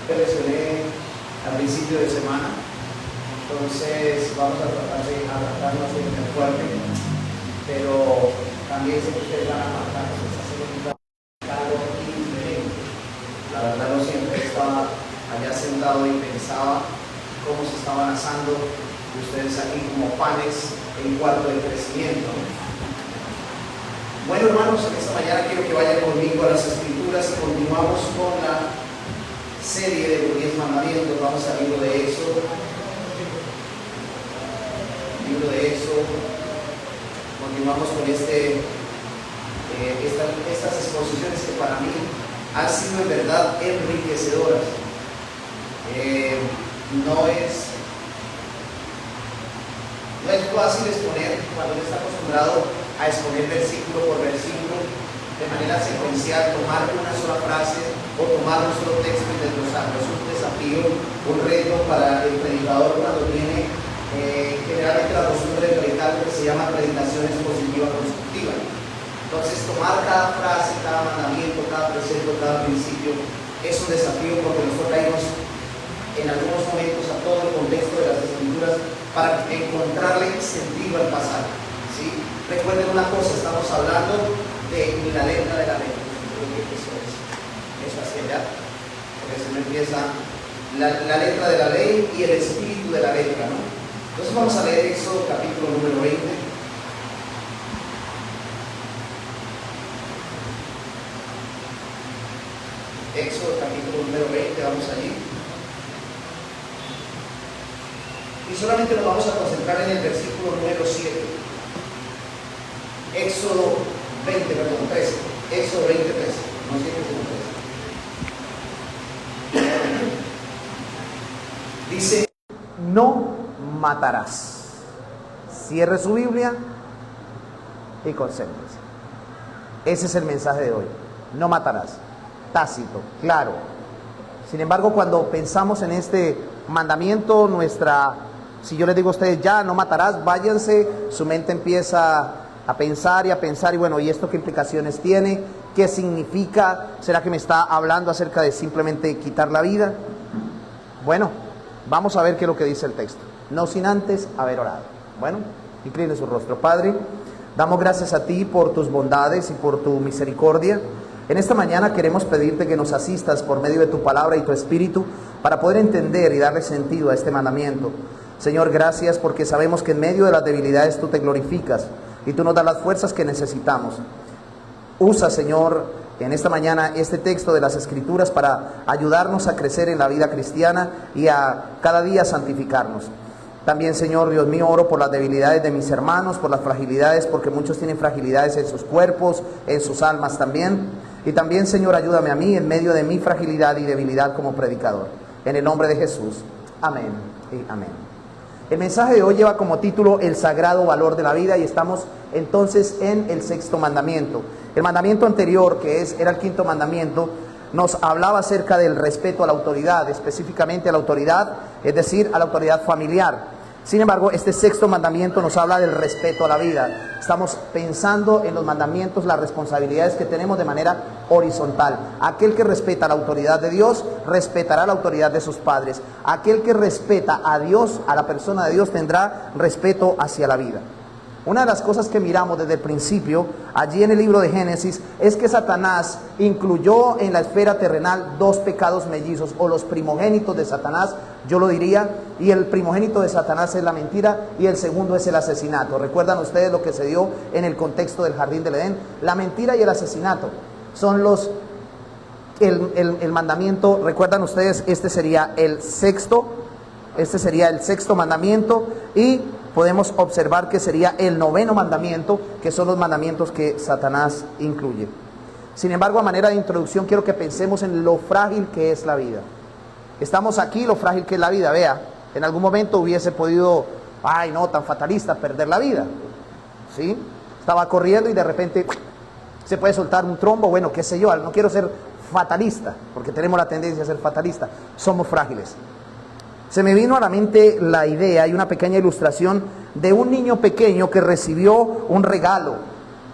te lesioné al principio de semana, entonces vamos a tratar de adaptarnos de fuerte, pero también sé que ustedes van a marcar que está haciendo un trabajo diferente. La verdad no siempre estaba allá sentado y pensaba cómo se estaban asando ustedes aquí como panes en cuarto de crecimiento. Bueno, hermanos, en esta mañana quiero que vayan conmigo a las Escrituras y continuamos con la serie de los 10 mandamientos. Vamos al libro de Éxodo. Continuamos con estas exposiciones que para mí han sido en verdad enriquecedoras. No es fácil exponer cuando uno está acostumbrado a exponer versículo por versículo de manera secuencial, tomar una sola frase o tomar un solo texto y desglosarlo. Es un desafío, un reto para el predicador cuando tiene generalmente la costumbre de predicar, que se llama predicación expositiva constructiva. Entonces, tomar cada frase, cada mandamiento, cada precepto, cada principio es un desafío, porque nosotros caímos en algunos momentos a todo el contexto de las Escrituras para encontrarle sentido al pasaje, ¿sí? Recuerden una cosa, estamos hablando de la letra de la ley. Eso hacia allá, porque se me empieza la letra de la ley y el espíritu de la letra, ¿no? Entonces vamos a leer Éxodo capítulo número 20. Éxodo capítulo número 20, vamos allí. Y solamente nos vamos a concentrar en el versículo número 7. Éxodo 20, perdón, 13. Éxodo 20, 13. No 7, sino 13. Dice: no matarás. Cierre su Biblia y concéntrese. Ese es el mensaje de hoy. No matarás. Tácito, claro. Sin embargo, cuando pensamos en este mandamiento, si yo les digo a ustedes, ya, no matarás, váyanse, su mente empieza a pensar, y bueno, ¿y esto qué implicaciones tiene? ¿Qué significa? ¿Será que me está hablando acerca de simplemente quitar la vida? Bueno, vamos a ver qué es lo que dice el texto, no sin antes haber orado. Bueno, incline su rostro. Padre, damos gracias a ti por tus bondades y por tu misericordia. En esta mañana queremos pedirte que nos asistas por medio de tu palabra y tu espíritu para poder entender y darle sentido a este mandamiento. Señor, gracias porque sabemos que en medio de las debilidades tú te glorificas y tú nos das las fuerzas que necesitamos. Usa, Señor, en esta mañana este texto de las Escrituras para ayudarnos a crecer en la vida cristiana y a cada día santificarnos. También, Señor Dios mío, oro por las debilidades de mis hermanos, por las fragilidades, porque muchos tienen fragilidades en sus cuerpos, en sus almas también. Y también, Señor, ayúdame a mí en medio de mi fragilidad y debilidad como predicador. En el nombre de Jesús. Amén y amén. El mensaje de hoy lleva como título el sagrado valor de la vida y estamos entonces en el 6º mandamiento. El mandamiento anterior, era el 5º mandamiento, nos hablaba acerca del respeto a la autoridad, específicamente a la autoridad, es decir, a la autoridad familiar. Sin embargo, este 6º mandamiento nos habla del respeto a la vida. Estamos pensando en los mandamientos, las responsabilidades que tenemos de manera horizontal. Aquel que respeta la autoridad de Dios, respetará la autoridad de sus padres. Aquel que respeta a Dios, a la persona de Dios, tendrá respeto hacia la vida. Una de las cosas que miramos desde el principio, allí en el libro de Génesis, es que Satanás incluyó en la esfera terrenal 2 pecados mellizos, o los primogénitos de Satanás, yo lo diría, y el primogénito de Satanás es la mentira, y el segundo es el asesinato. ¿Recuerdan ustedes lo que se dio en el contexto del jardín del Edén? La mentira y el asesinato son el mandamiento. ¿Recuerdan ustedes? Este sería el sexto mandamiento, y podemos observar que sería el 9º mandamiento, que son los mandamientos que Satanás incluye. Sin embargo, a manera de introducción, quiero que pensemos en lo frágil que es la vida. Estamos aquí, lo frágil que es la vida. Vea, en algún momento hubiese podido, ay no, tan fatalista, perder la vida, ¿sí? Estaba corriendo y de repente se puede soltar un trombo, bueno, qué sé yo, no quiero ser fatalista, porque tenemos la tendencia a ser fatalista, somos frágiles. Se me vino a la mente la idea y una pequeña ilustración de un niño pequeño que recibió un regalo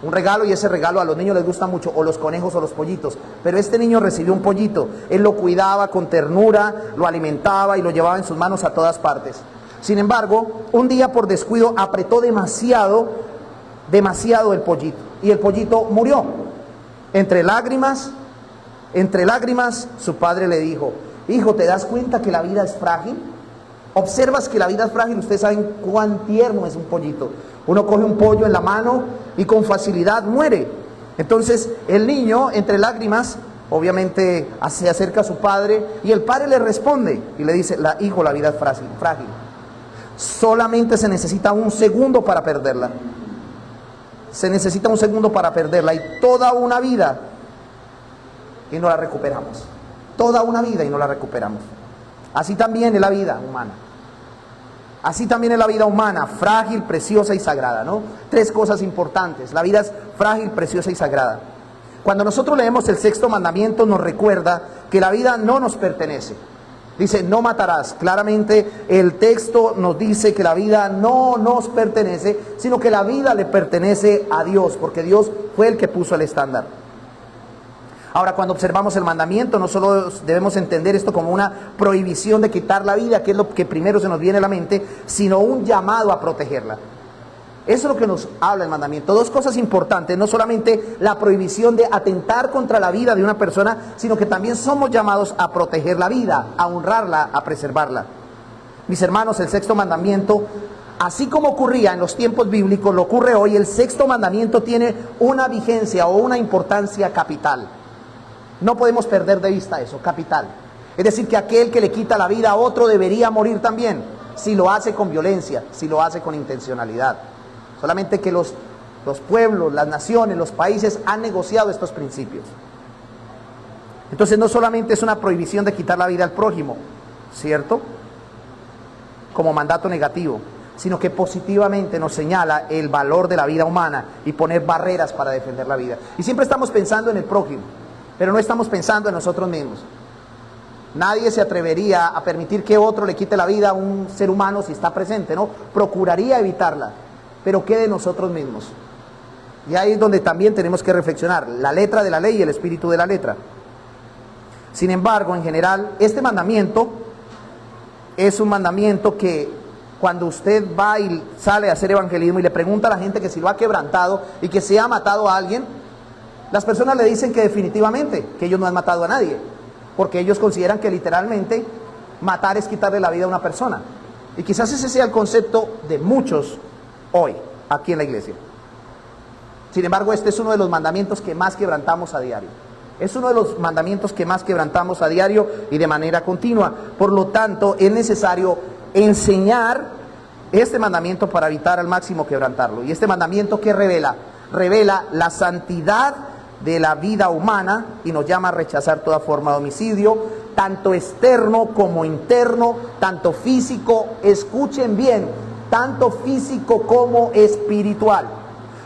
Un regalo, y ese regalo a los niños les gusta mucho, o los conejos o los pollitos. Pero este niño recibió un pollito. Él lo cuidaba con ternura, lo alimentaba y lo llevaba en sus manos a todas partes. Sin embargo, un día por descuido apretó demasiado el pollito. Y el pollito murió. Entre lágrimas, su padre le dijo: hijo, ¿te das cuenta que la vida es frágil? ¿Observas que la vida es frágil? Ustedes saben cuán tierno es un pollito. Uno coge un pollo en la mano y con facilidad muere. Entonces el niño, entre lágrimas, obviamente se acerca a su padre y el padre le responde y le dice: hijo, la vida es frágil. Solamente se necesita un segundo para perderla. Se necesita un segundo para perderla, y toda una vida y no la recuperamos. Toda una vida y no la recuperamos. Así también es la vida humana. Así también es la vida humana, frágil, preciosa y sagrada, ¿no? Tres cosas importantes. La vida es frágil, preciosa y sagrada. Cuando nosotros leemos el sexto mandamiento, nos recuerda que la vida no nos pertenece. Dice: no matarás. Claramente el texto nos dice que la vida no nos pertenece, sino que la vida le pertenece a Dios, porque Dios fue el que puso el estándar. Ahora, cuando observamos el mandamiento, no solo debemos entender esto como una prohibición de quitar la vida, que es lo que primero se nos viene a la mente, sino un llamado a protegerla. Eso es lo que nos habla el mandamiento. Dos cosas importantes: no solamente la prohibición de atentar contra la vida de una persona, sino que también somos llamados a proteger la vida, a honrarla, a preservarla. Mis hermanos, el sexto mandamiento, así como ocurría en los tiempos bíblicos, lo ocurre hoy. El sexto mandamiento tiene una vigencia o una importancia capital. No podemos perder de vista eso, capital. Es decir, que aquel que le quita la vida a otro debería morir también, si lo hace con violencia, si lo hace con intencionalidad. Solamente que los pueblos, las naciones, los países han negociado estos principios. Entonces no solamente es una prohibición de quitar la vida al prójimo, ¿cierto?, como mandato negativo, sino que positivamente nos señala el valor de la vida humana y poner barreras para defender la vida. Y siempre estamos pensando en el prójimo, pero no estamos pensando en nosotros mismos. Nadie se atrevería a permitir que otro le quite la vida a un ser humano si está presente, ¿no? Procuraría evitarla, pero ¿qué de nosotros mismos? Y ahí es donde también tenemos que reflexionar, la letra de la ley y el espíritu de la letra. Sin embargo, en general, este mandamiento es un mandamiento que cuando usted va y sale a hacer evangelismo y le pregunta a la gente que si lo ha quebrantado y que si ha matado a alguien, las personas le dicen que definitivamente, que ellos no han matado a nadie, porque ellos consideran que literalmente matar es quitarle la vida a una persona. Y quizás ese sea el concepto de muchos hoy, aquí en la iglesia. Sin embargo, este es uno de los mandamientos que más quebrantamos a diario. Es uno de los mandamientos que más quebrantamos a diario y de manera continua. Por lo tanto, es necesario enseñar este mandamiento para evitar al máximo quebrantarlo. Y este mandamiento, ¿qué revela? Revela la santidad de la vida humana y nos llama a rechazar toda forma de homicidio, tanto externo como interno, tanto físico, escuchen bien, tanto físico como espiritual.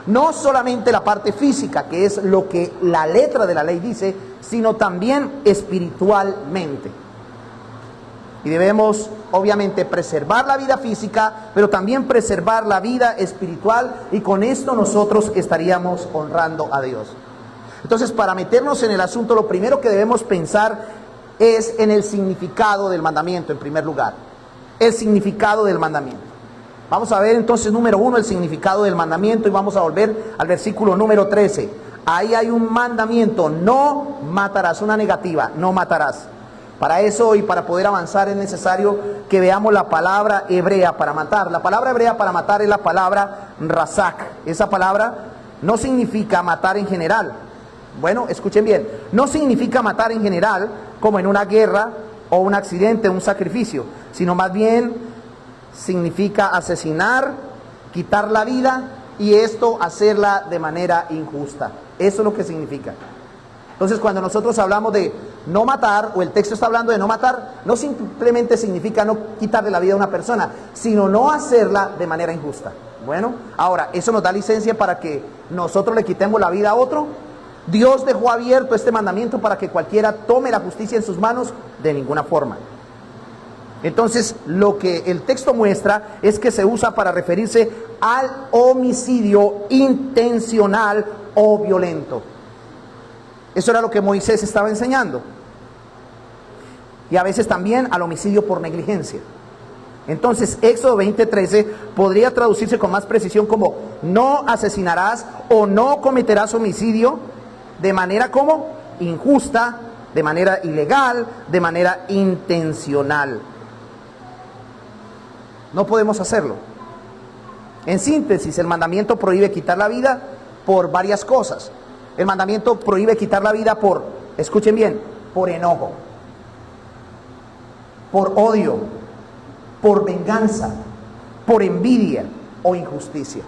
No solamente la parte física, que es lo que la letra de la ley dice, sino también espiritualmente. Y debemos, obviamente, preservar la vida física, pero también preservar la vida espiritual, y con esto nosotros estaríamos honrando a Dios. Entonces, para meternos en el asunto, lo primero que debemos pensar es en el significado del mandamiento, en primer lugar. El significado del mandamiento. Vamos a ver entonces, número 1, el significado del mandamiento, y vamos a volver al versículo número 13. Ahí hay un mandamiento: no matarás, una negativa, no matarás. Para eso y para poder avanzar es necesario que veamos la palabra hebrea para matar. La palabra hebrea para matar es la palabra razak. Esa palabra no significa matar en general. Bueno, escuchen bien, no significa matar en general como en una guerra o un accidente, un sacrificio, sino más bien significa asesinar, quitar la vida, y esto hacerla de manera injusta. Eso es lo que significa. Entonces, cuando nosotros hablamos de no matar, o el texto está hablando de no matar, no simplemente significa no quitarle la vida a una persona, sino no hacerla de manera injusta. Bueno, ahora, ¿eso nos da licencia para que nosotros le quitemos la vida a otro? ¿Dios dejó abierto este mandamiento para que cualquiera tome la justicia en sus manos? De ninguna forma. Entonces, lo que el texto muestra es que se usa para referirse al homicidio intencional o violento. Eso era lo que Moisés estaba enseñando. Y a veces también al homicidio por negligencia. Entonces, Éxodo 20:13 podría traducirse con más precisión como: no asesinarás o no cometerás homicidio de manera como injusta, de manera ilegal, de manera intencional. No podemos hacerlo. En síntesis, el mandamiento prohíbe quitar la vida por varias cosas. El mandamiento prohíbe quitar la vida por, escuchen bien, por enojo, por odio, por venganza, por envidia o injusticia.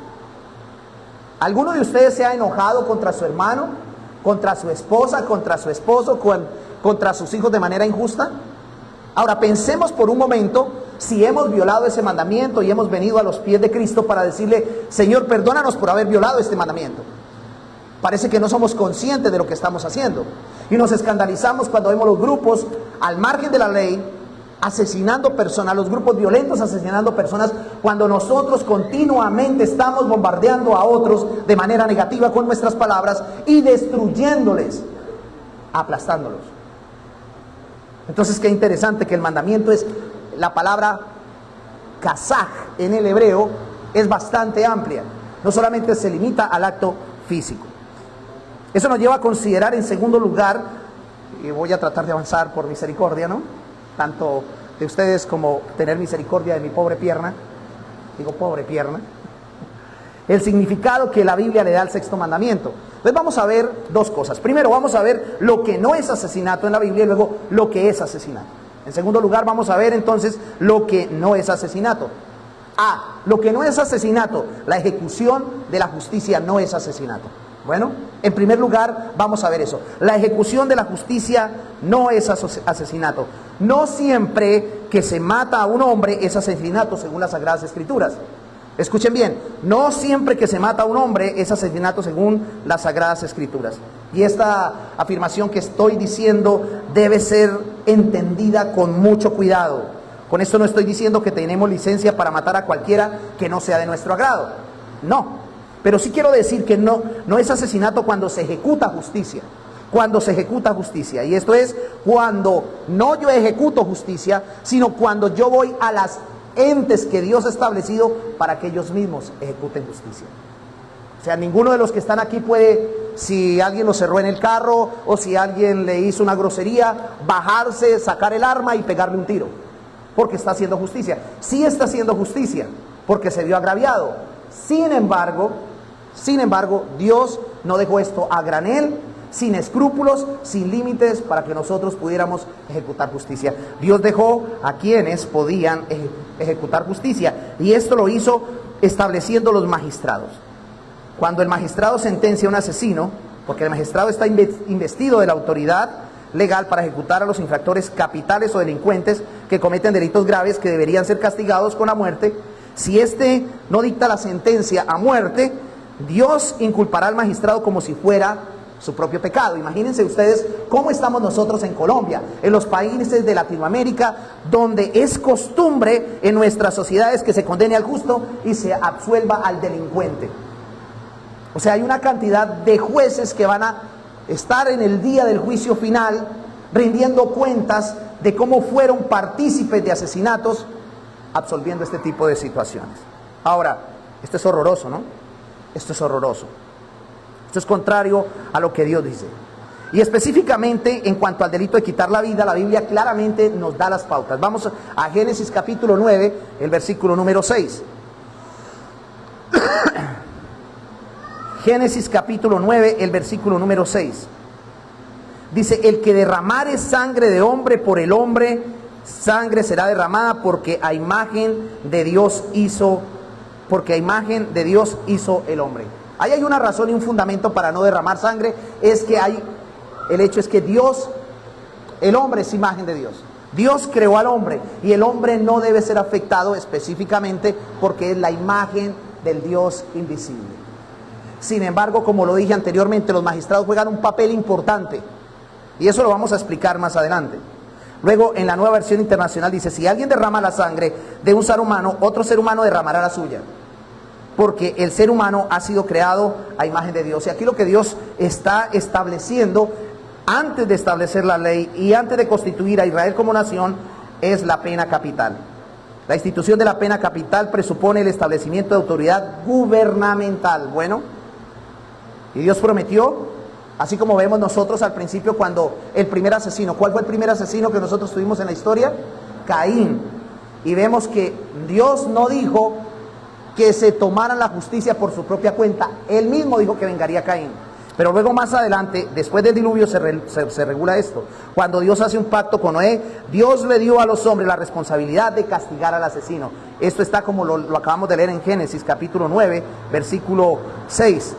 ¿Alguno de ustedes se ha enojado contra su hermano, contra su esposa, contra su esposo, contra sus hijos de manera injusta? Ahora pensemos por un momento si hemos violado ese mandamiento y hemos venido a los pies de Cristo para decirle: Señor, perdónanos por haber violado este mandamiento. Parece que no somos conscientes de lo que estamos haciendo y nos escandalizamos cuando vemos los grupos al margen de la ley asesinando personas, los grupos violentos asesinando personas, cuando nosotros continuamente estamos bombardeando a otros de manera negativa con nuestras palabras y destruyéndoles, aplastándolos. Entonces, qué interesante que el mandamiento es, la palabra kazaj en el hebreo es bastante amplia, no solamente se limita al acto físico. Eso nos lleva a considerar, en segundo lugar, y voy a tratar de avanzar por misericordia, ¿no? Tanto de ustedes como tener misericordia de mi pobre pierna, digo pobre pierna, el significado que la Biblia le da al sexto mandamiento. Entonces vamos a ver dos cosas. Primero vamos a ver lo que no es asesinato en la Biblia y luego lo que es asesinato. En segundo lugar vamos a ver entonces lo que no es asesinato. Lo que no es asesinato, la ejecución de la justicia no es asesinato. Bueno, en primer lugar vamos a ver eso. La ejecución de la justicia no es asesinato. No siempre que se mata a un hombre es asesinato según las Sagradas Escrituras. Escuchen bien, no siempre que se mata a un hombre es asesinato según las Sagradas Escrituras. Y esta afirmación que estoy diciendo debe ser entendida con mucho cuidado. Con esto no estoy diciendo que tenemos licencia para matar a cualquiera que no sea de nuestro agrado. No. Pero sí quiero decir que no es asesinato cuando se ejecuta justicia. Cuando se ejecuta justicia. Y esto es cuando no yo ejecuto justicia, sino cuando yo voy a las entes que Dios ha establecido para que ellos mismos ejecuten justicia. O sea, ninguno de los que están aquí puede, si alguien lo cerró en el carro o si alguien le hizo una grosería, bajarse, sacar el arma y pegarle un tiro, porque está haciendo justicia. Sí está haciendo justicia, porque se vio agraviado. Sin embargo, Dios no dejó esto a granel, sin escrúpulos, sin límites, para que nosotros pudiéramos ejecutar justicia. Dios dejó a quienes podían ejecutar justicia, y esto lo hizo estableciendo los magistrados. Cuando el magistrado sentencia a un asesino, porque el magistrado está investido de la autoridad legal para ejecutar a los infractores capitales o delincuentes que cometen delitos graves que deberían ser castigados con la muerte, si éste no dicta la sentencia a muerte, Dios inculpará al magistrado como si fuera su propio pecado. Imagínense ustedes cómo estamos nosotros en Colombia, en los países de Latinoamérica, donde es costumbre en nuestras sociedades que se condene al justo y se absuelva al delincuente. O sea, hay una cantidad de jueces que van a estar en el día del juicio final rindiendo cuentas de cómo fueron partícipes de asesinatos, absolviendo este tipo de situaciones. Ahora, esto es horroroso, ¿no? Esto es horroroso. Esto es contrario a lo que Dios dice. Y específicamente en cuanto al delito de quitar la vida, la Biblia claramente nos da las pautas. Vamos a Génesis capítulo 9, el versículo número 6. Génesis capítulo 9, el versículo número 6. Dice: el que derramare sangre de hombre por el hombre, sangre será derramada, porque a imagen de Dios hizo el hombre. Ahí hay una razón y un fundamento para no derramar sangre. El hecho es que Dios, el hombre es imagen de Dios. Dios creó al hombre y el hombre no debe ser afectado específicamente porque es la imagen del Dios invisible. Sin embargo, como lo dije anteriormente, los magistrados juegan un papel importante y eso lo vamos a explicar más adelante. Luego, en la Nueva Versión Internacional dice, si alguien derrama la sangre de un ser humano, otro ser humano derramará la suya. Porque el ser humano ha sido creado a imagen de Dios. Y aquí lo que Dios está estableciendo, antes de establecer la ley y antes de constituir a Israel como nación, es la pena capital. La institución de la pena capital presupone el establecimiento de autoridad gubernamental. Bueno, y Dios prometió, así como vemos nosotros al principio cuando el primer asesino, ¿cuál fue el primer asesino que nosotros tuvimos en la historia? Caín. Y vemos que Dios no dijo que se tomaran la justicia por su propia cuenta. Él mismo dijo que vengaría a Caín. Pero luego más adelante, después del diluvio, se regula esto. Cuando Dios hace un pacto con Noé, Dios le dio a los hombres la responsabilidad de castigar al asesino. Esto está como lo acabamos de leer en Génesis capítulo 9, versículo 6.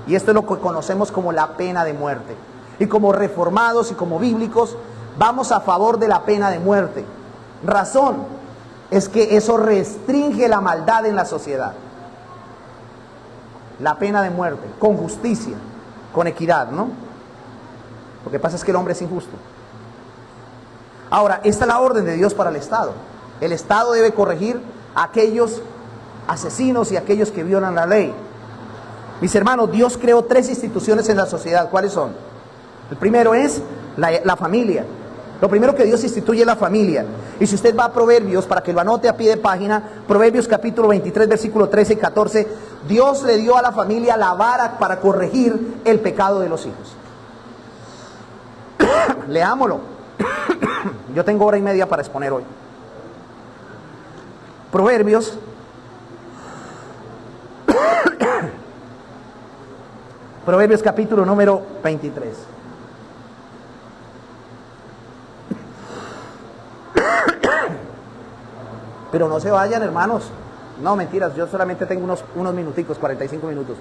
Y esto es lo que conocemos como la pena de muerte. Y como reformados y como bíblicos, vamos a favor de la pena de muerte. Razón es que eso restringe la maldad en la sociedad. La pena de muerte, con justicia, con equidad, ¿no? Lo que pasa es que el hombre es injusto. Ahora, esta es la orden de Dios para el Estado. El Estado debe corregir a aquellos asesinos y a aquellos que violan la ley. Mis hermanos, Dios creó 3 instituciones en la sociedad. ¿Cuáles son? El primero es la familia. Lo primero que Dios instituye es la familia. Y si usted va a Proverbios, para que lo anote a pie de página, Proverbios capítulo 23, versículo 13 y 14, Dios le dio a la familia la vara para corregir el pecado de los hijos. Leámoslo. Yo tengo hora y media para exponer hoy. Proverbios Proverbios capítulo número 23. Pero no se vayan, hermanos. No, mentiras, yo solamente tengo unos minuticos, 45 minutos.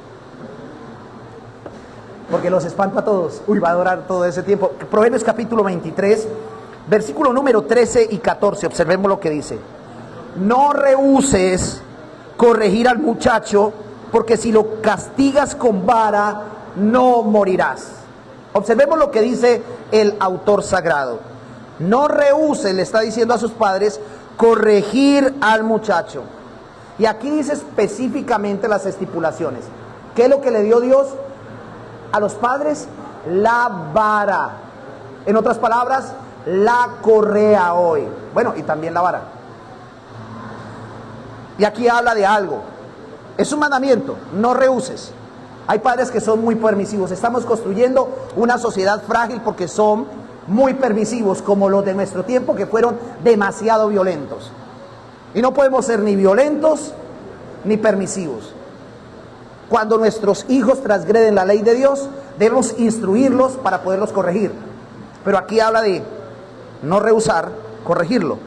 Porque los espanto a todos. Uy, va a durar todo ese tiempo. Proverbios capítulo 23, versículo número 13 y 14. Observemos lo que dice. No rehúses corregir al muchacho, porque si lo castigas con vara, no morirás. Observemos lo que dice el autor sagrado. No rehúses, le está diciendo a sus padres, corregir al muchacho. Y aquí dice específicamente las estipulaciones. ¿Qué es lo que le dio Dios a los padres? La vara. En otras palabras, la correa hoy. Bueno, y también la vara. Y aquí habla de algo. Es un mandamiento, no rehuses. Hay padres que son muy permisivos. Estamos construyendo una sociedad frágil porque son muy permisivos, como los de nuestro tiempo, que fueron demasiado violentos. Y no podemos ser ni violentos ni permisivos. Cuando nuestros hijos transgreden la ley de Dios, debemos instruirlos para poderlos corregir. Pero aquí habla de no rehusar, corregirlo.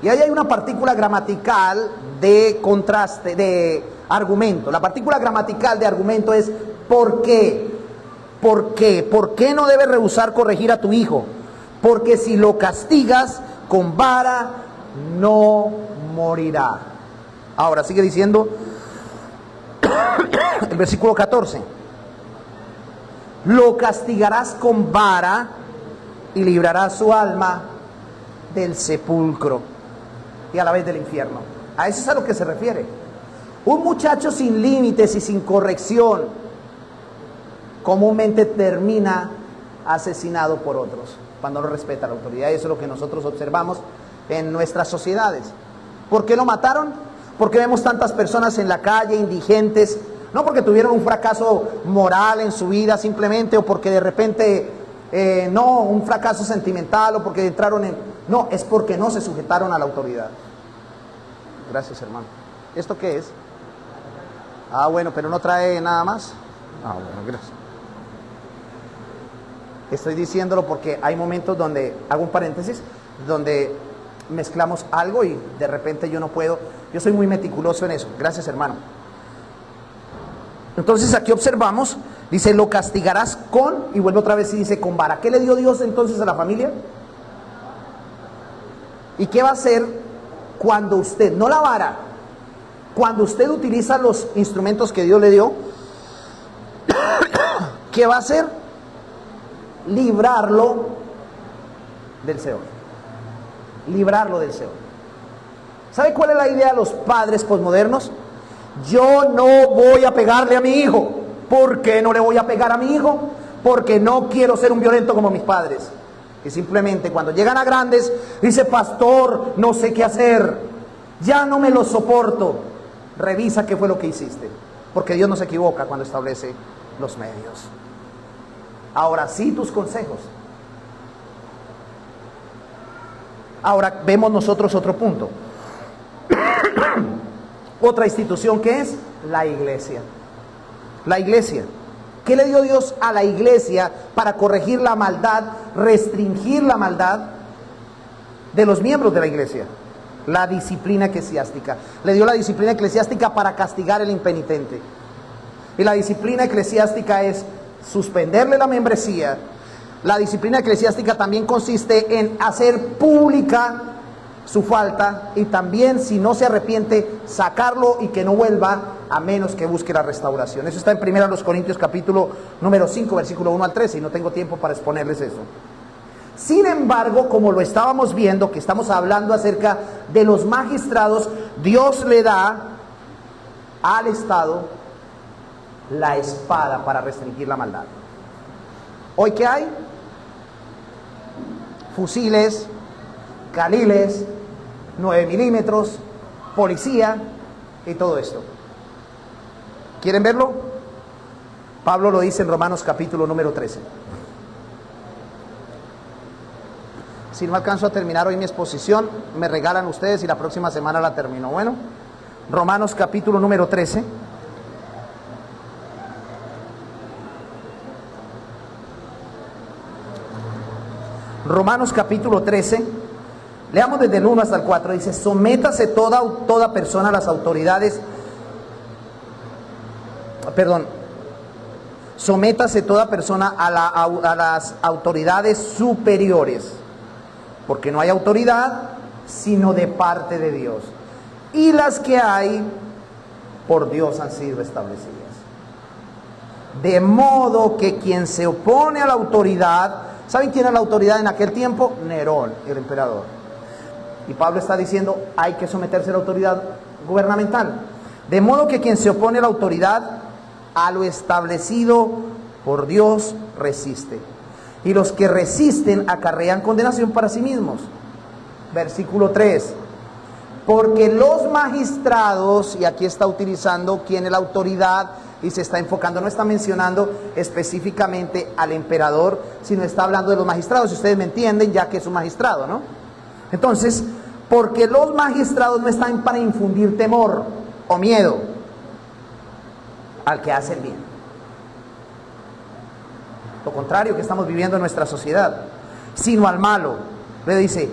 Y ahí hay una partícula gramatical de contraste, de argumento. La partícula gramatical de argumento es ¿por qué? ¿Por qué? ¿Por qué no debes rehusar corregir a tu hijo? Porque si lo castigas con vara, no morirá. Ahora sigue diciendo el versículo 14. Lo castigarás con vara y librarás su alma del sepulcro y a la vez del infierno. A eso es a lo que se refiere. Un muchacho sin límites y sin corrección comúnmente termina asesinado por otros cuando no respeta la autoridad. Eso es lo que nosotros observamos en nuestras sociedades. ¿Por qué lo mataron? Porque vemos tantas personas en la calle indigentes, no porque tuvieron un fracaso moral en su vida simplemente, o porque de repente no, un fracaso sentimental, o porque entraron en... No, es porque no se sujetaron a la autoridad. Gracias, hermano. ¿Esto qué es? Ah, bueno, pero no trae nada más. Ah, bueno, gracias. Estoy diciéndolo porque hay momentos donde, hago un paréntesis, donde mezclamos algo y de repente yo no puedo. Yo soy muy meticuloso en eso. Gracias, hermano. Entonces aquí observamos, dice, lo castigarás con, y vuelve otra vez y dice, con vara. ¿Qué le dio Dios entonces a la familia? ¿Y qué va a hacer cuando usted, no la vara, cuando usted utiliza los instrumentos que Dios le dio? ¿Qué va a hacer? Librarlo del Seol. Librarlo del Seol. ¿Sabe cuál es la idea de los padres posmodernos? Yo no voy a pegarle a mi hijo. ¿Por qué no le voy a pegar a mi hijo? Porque no quiero ser un violento como mis padres. Y simplemente cuando llegan a grandes, dice, pastor, no sé qué hacer, ya no me lo soporto. Revisa qué fue lo que hiciste, porque Dios no se equivoca cuando establece los medios. Ahora sí, tus consejos. Ahora vemos nosotros otro punto. Otra institución que es la iglesia. La iglesia. ¿Qué le dio Dios a la iglesia para corregir la maldad, restringir la maldad de los miembros de la iglesia? La disciplina eclesiástica. Le dio la disciplina eclesiástica para castigar al impenitente. Y la disciplina eclesiástica es suspenderle la membresía. La disciplina eclesiástica también consiste en hacer pública su falta y también, si no se arrepiente, sacarlo y que no vuelva a menos que busque la restauración. Eso está en 1 Corintios capítulo número 5, versículo 1 al 13, y no tengo tiempo para exponerles eso. Sin embargo, como lo estábamos viendo, que estamos hablando acerca de los magistrados, Dios le da al Estado la espada para restringir la maldad. ¿Hoy qué hay? Fusiles, caliles, 9 milímetros, policía y todo esto. ¿Quieren verlo? Pablo lo dice en Romanos capítulo número 13. Si no alcanzo a terminar hoy mi exposición, me regalan ustedes y la próxima semana la termino. Bueno, Romanos capítulo número 13. Romanos capítulo 13, leamos desde el 1 hasta el 4, dice, sométase toda persona a las autoridades, sométase toda persona a las autoridades superiores, porque no hay autoridad sino de parte de Dios, y las que hay por Dios han sido establecidas. De modo que quien se opone a la autoridad, ¿saben quién era la autoridad en aquel tiempo? Nerón, el emperador. Y Pablo está diciendo, hay que someterse a la autoridad gubernamental. De modo que quien se opone a la autoridad, a lo establecido por Dios, resiste. Y los que resisten acarrean condenación para sí mismos. Versículo 3. Porque los magistrados, y aquí está utilizando quién es la autoridad, y se está enfocando, no está mencionando específicamente al emperador, sino está hablando de los magistrados, si ustedes me entienden, ya que es un magistrado, ¿no? Entonces, porque los magistrados no están para infundir temor o miedo al que hace el bien. Lo contrario que estamos viviendo en nuestra sociedad, sino al malo. Le dice,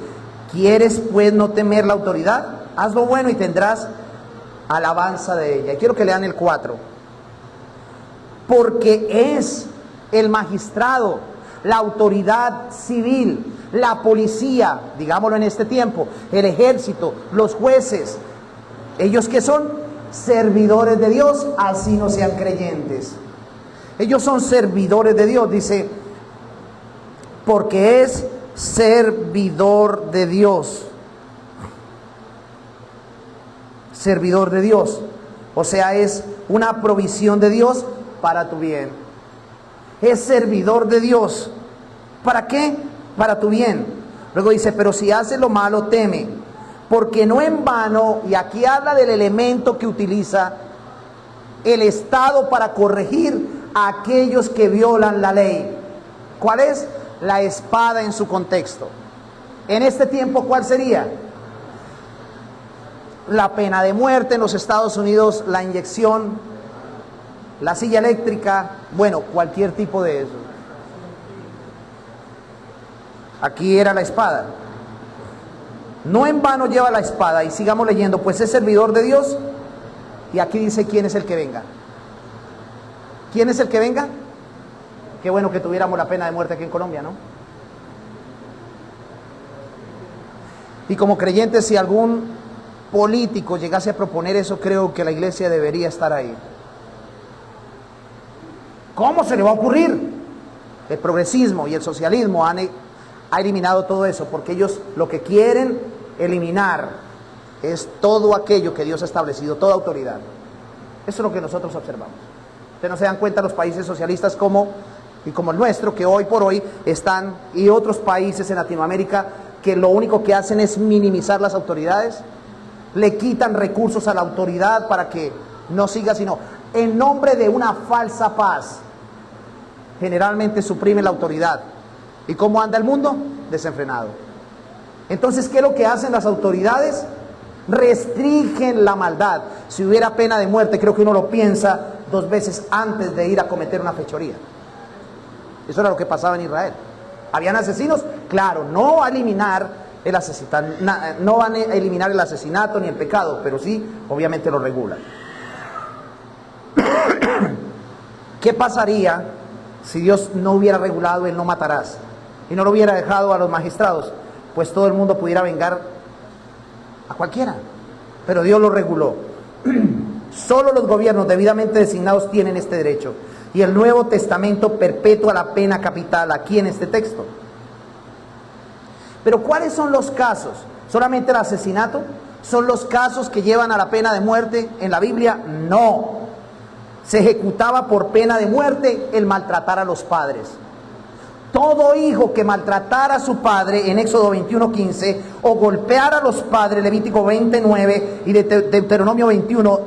¿quieres pues no temer la autoridad? Haz lo bueno y tendrás alabanza de ella. Y quiero que lean el 4. Porque es el magistrado, la autoridad civil, la policía, digámoslo en este tiempo, el ejército, los jueces, ellos que son servidores de Dios, así no sean creyentes. Ellos son servidores de Dios, dice, porque es servidor de Dios. Servidor de Dios, o sea, es una provisión de Dios para tu bien. Es servidor de Dios. ¿Para qué? Para tu bien. Luego dice, pero si haces lo malo, teme, porque no en vano, y aquí habla del elemento que utiliza el Estado para corregir a aquellos que violan la ley. ¿Cuál es? La espada en su contexto. En este tiempo, ¿cuál sería? La pena de muerte en los Estados Unidos, la inyección, la silla eléctrica, bueno, cualquier tipo de eso. Aquí era la espada. No en vano lleva la espada. Y sigamos leyendo, pues es servidor de Dios. Y aquí dice quién es el que venga. ¿Quién es el que venga? Qué bueno que tuviéramos la pena de muerte aquí en Colombia, ¿no? Y como creyentes, si algún político llegase a proponer eso, creo que la iglesia debería estar ahí. ¿Cómo se le va a ocurrir? El progresismo y el socialismo han ha eliminado todo eso, porque ellos lo que quieren eliminar es todo aquello que Dios ha establecido, toda autoridad. Eso es lo que nosotros observamos. Ustedes no se dan cuenta los países socialistas como el nuestro, que hoy por hoy están, y otros países en Latinoamérica, que lo único que hacen es minimizar las autoridades, le quitan recursos a la autoridad para que no siga, sino en nombre de una falsa paz, generalmente suprimen la autoridad. ¿Y cómo anda el mundo? Desenfrenado. Entonces, ¿qué es lo que hacen las autoridades? Restringen la maldad. Si hubiera pena de muerte, creo que uno lo piensa 2 veces antes de ir a cometer una fechoría. Eso era lo que pasaba en Israel. ¿Habían asesinos? Claro, no va a eliminar el asesinato, no van a eliminar el asesinato ni el pecado, pero sí, obviamente lo regulan. ¿Qué pasaría si Dios no hubiera regulado el no matarás y no lo hubiera dejado a los magistrados? Pues todo el mundo pudiera vengar a cualquiera, pero Dios lo reguló. Solo los gobiernos debidamente designados tienen este derecho, y el Nuevo Testamento perpetúa la pena capital aquí en este texto. Pero ¿cuáles son los casos? ¿Solamente el asesinato? ¿Son los casos que llevan a la pena de muerte en la Biblia? No. Se ejecutaba por pena de muerte el maltratar a los padres. Todo hijo que maltratara a su padre, en Éxodo 21:15, o golpeara a los padres, Levítico 29 y Deuteronomio 21,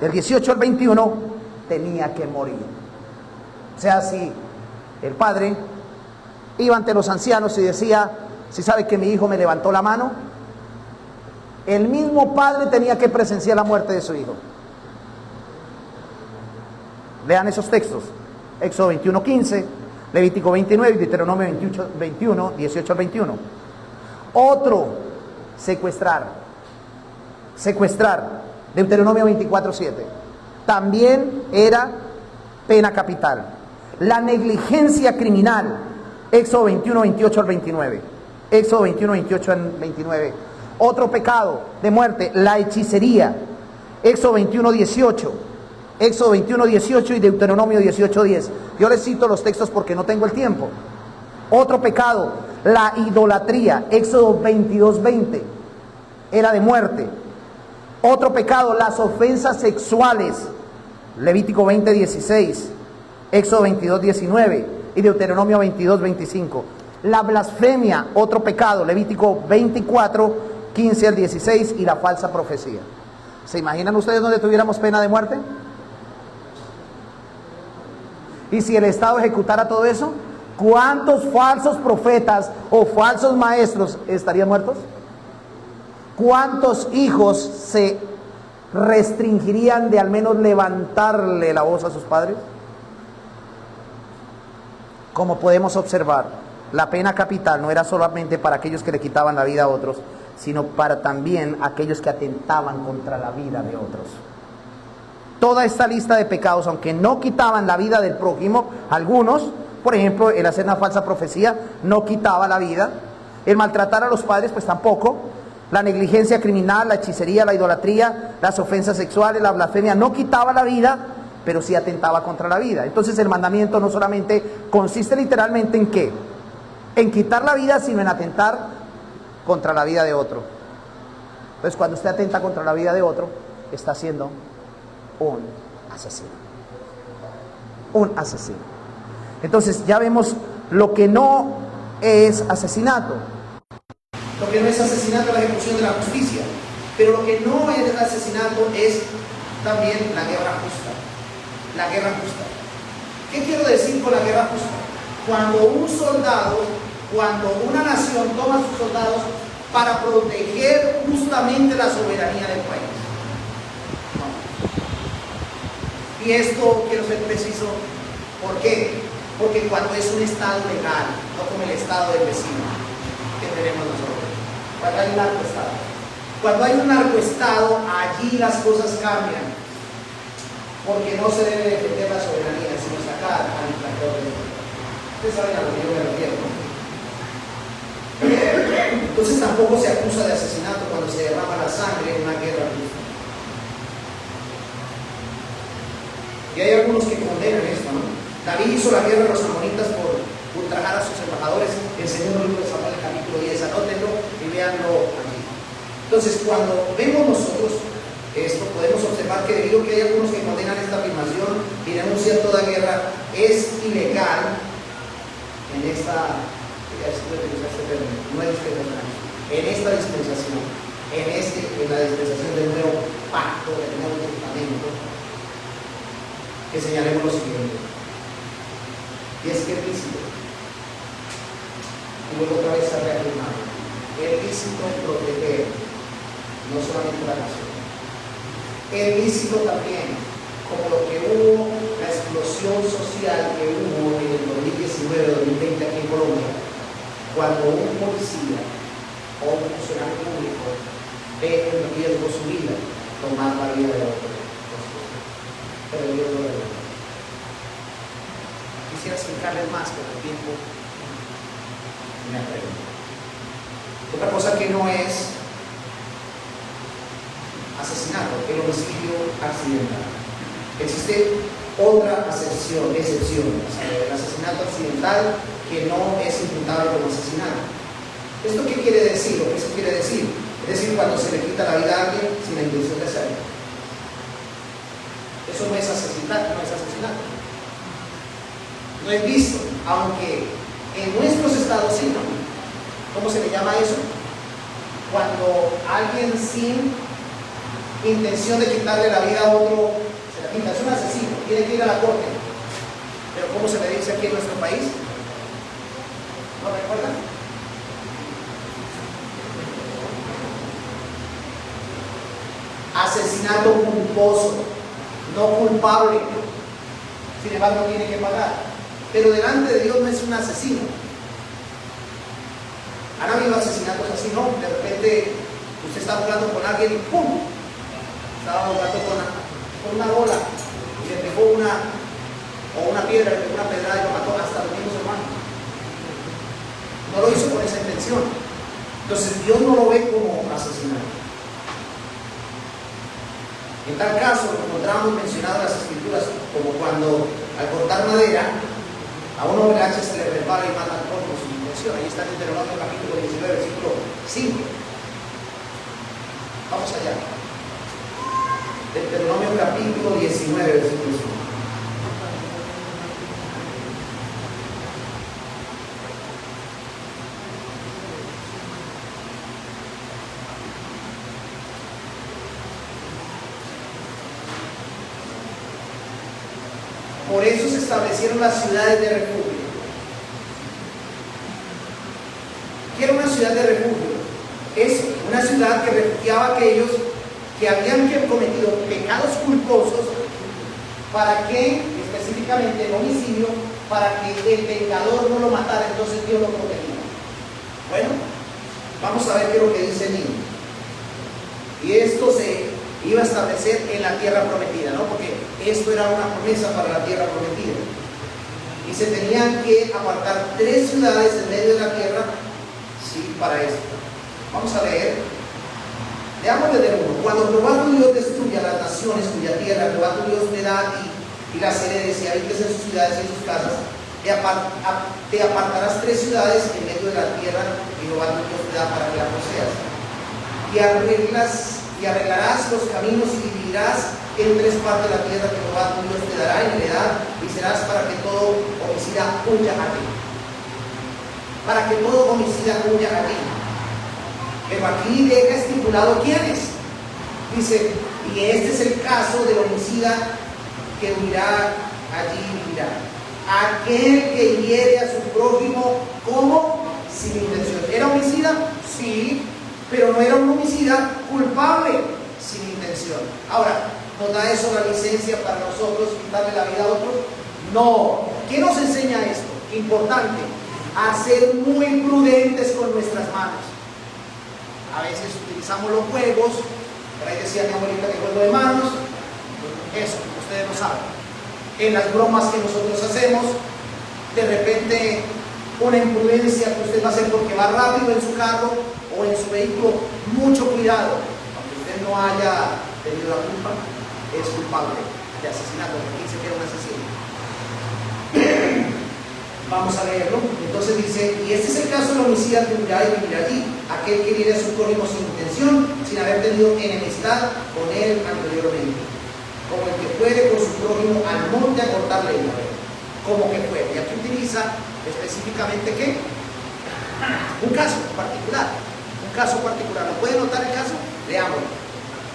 del 18 al 21, tenía que morir. O sea, si el padre iba ante los ancianos y decía, si sabe que mi hijo me levantó la mano, el mismo padre tenía que presenciar la muerte de su hijo. Lean esos textos, Éxodo 21:15, Levítico 29 y Deuteronomio 21, 18 al 21. Otro, secuestrar, Deuteronomio 24:7, también era pena capital. La negligencia criminal, Éxodo 21, 28 al 29, Éxodo 21, 28 al 29. Otro pecado de muerte, la hechicería, Éxodo 21, 18. Éxodo 21, 18 y Deuteronomio 18, 10. Yo les cito los textos porque no tengo el tiempo. Otro pecado, la idolatría, Éxodo 22, 20, era de muerte. Otro pecado, las ofensas sexuales, Levítico 20, 16, Éxodo 22, 19 y Deuteronomio 22, 25. La blasfemia, otro pecado, Levítico 24, 15 al 16 y la falsa profecía. ¿Se imaginan ustedes donde tuviéramos pena de muerte? Y si el Estado ejecutara todo eso, ¿cuántos falsos profetas o falsos maestros estarían muertos? ¿Cuántos hijos se restringirían de al menos levantarle la voz a sus padres? Como podemos observar, la pena capital no era solamente para aquellos que le quitaban la vida a otros, sino para también aquellos que atentaban contra la vida de otros. Toda esta lista de pecados, aunque no quitaban la vida del prójimo, algunos, por ejemplo, el hacer una falsa profecía no quitaba la vida, el maltratar a los padres pues tampoco, la negligencia criminal, la hechicería, la idolatría, las ofensas sexuales, la blasfemia no quitaba la vida, pero sí atentaba contra la vida. Entonces el mandamiento no solamente consiste literalmente en ¿qué? En quitar la vida, sino en atentar contra la vida de otro. Entonces cuando usted atenta contra la vida de otro, está siendo un asesino. Un asesino. Entonces ya vemos lo que no es asesinato. Lo que no es asesinato es la ejecución de la justicia. Pero lo que no es asesinato es también la guerra justa. La guerra justa. ¿Qué quiero decir con la guerra justa? Cuando un soldado, cuando una nación toma a sus soldados para proteger justamente la soberanía del país. Y esto quiero ser preciso, ¿por qué? Porque cuando es un estado legal, no como el estado del vecino que tenemos nosotros, cuando hay un narcoestado. Cuando hay un narcoestado, allí las cosas cambian, porque no se debe defender la soberanía, sino sacar al infractor del mundo. Ustedes saben a lo que yo me refiero, ¿no? Entonces tampoco se acusa de asesinato cuando se derrama la sangre en una guerra justa. Y hay algunos que condenan esto, ¿no? David hizo la guerra a los amonitas ultrajar a sus embajadores, en segundo libro de Samuel, capítulo 10, anótenlo y véanlo allí. Entonces, cuando vemos nosotros esto, podemos observar que debido a que hay algunos que condenan esta afirmación y denuncian toda guerra, es ilegal en esta, en esta dispensación, en la dispensación del nuevo pacto, del nuevo testamento, que señalemos lo siguiente, y es que es lícito, y luego otra vez a reafirmar, es lícito proteger no solamente la nación, es lícito también, como lo que hubo, la explosión social que hubo en el 2019-2020 aquí en Colombia, cuando un policía o un funcionario público ve en riesgo su vida, tomar la vida de otro. Pero Dios lo revela. Quisiera explicarles más, pero el tiempo me apremia. Otra cosa que no es asesinato, el homicidio accidental. Existe otra excepción, el asesinato accidental que no es imputable como asesinato. ¿Esto qué quiere decir? ¿O qué se quiere decir? Es decir, cuando se le quita la vida a alguien sin la intención de hacerlo. Eso no es asesinato, no es visto, aunque en nuestros estados sí, ¿no? ¿Cómo se le llama eso? Cuando alguien sin intención de quitarle la vida a otro se la quita, es un asesino, tiene que ir a la corte. Pero ¿cómo se le dice aquí en nuestro país? ¿No recuerdan? Asesinato culposo, no culpable. Sin embargo, tiene que pagar. Pero delante de Dios no es un asesino. Han habido asesinatos así, ¿no? De repente usted está jugando con alguien y ¡pum! Estaba jugando con una bola y le pegó una piedra, le pegó una pedrada y lo mató hasta los mismos hermanos. No lo hizo con esa intención. Entonces Dios no lo ve como asesinato. En tal caso, lo encontramos mencionado en las Escrituras, como cuando al cortar madera, a un hombre hacha se le resbala y mata al corpo sin intención. Ahí está en Deuteronomio capítulo 19, versículo 5. Vamos allá. Deuteronomio capítulo 19, versículo 5. Por eso se establecieron las ciudades de refugio. ¿Qué era una ciudad de refugio? Es una ciudad que refugiaba a aquellos que habían cometido pecados culposos, para que, específicamente el homicidio, para que el pecador no lo matara, entonces Dios lo protegía. Bueno, vamos a ver qué es lo que dice el niño. Y esto se iba a establecer en la tierra prometida, ¿no? Porque esto era una promesa para la tierra prometida. Y se tenían que apartar 3 ciudades en medio de la tierra, sí, para esto. Vamos a leer. Leamos desde el 1. Cuando Jehová tu Dios destruya las naciones cuya tierra Jehová tu Dios te da a ti y las heredes y habites en sus ciudades y en sus casas, te apartarás 3 ciudades en medio de la tierra que Jehová tu Dios te da para que la poseas. Y arreglarás los caminos y dividirás en 3 partes la tierra que Jehová tu Dios te dará en heredad, y serás para que todo homicida huya a ti. Para que todo homicida huya a ti. Pero aquí deja estipulado quién es. Dice, y este es el caso del homicida que huirá, allí vivirá. Aquel que hiere a su prójimo, ¿cómo? Sin intención. ¿Era homicida? Sí, pero no era un homicida culpable, sin intención. Ahora, ¿nos da eso la licencia para nosotros quitarle la vida a otros? No. ¿Qué nos enseña esto? Importante, a ser muy prudentes con nuestras manos. A veces utilizamos los juegos, por ahí decía mi abuelita que juego de manos, eso, ustedes lo saben. En las bromas que nosotros hacemos, de repente una imprudencia que usted va a hacer porque va rápido en su carro o en su vehículo, mucho cuidado, aunque usted no haya tenido la culpa, es culpable de asesinato, porque dice que era un asesino. Vamos a leerlo. Entonces dice, y este es el caso del homicida que huirá y vivirá allí, aquel que hiere a su prójimo sin intención, sin haber tenido enemistad con él anteriormente. Como el que fuere con su prójimo al monte a cortar leña. Como que fuere. Y aquí utiliza específicamente ¿qué? Un caso particular. Un caso particular. ¿Lo puede notar el caso? Leámoslo.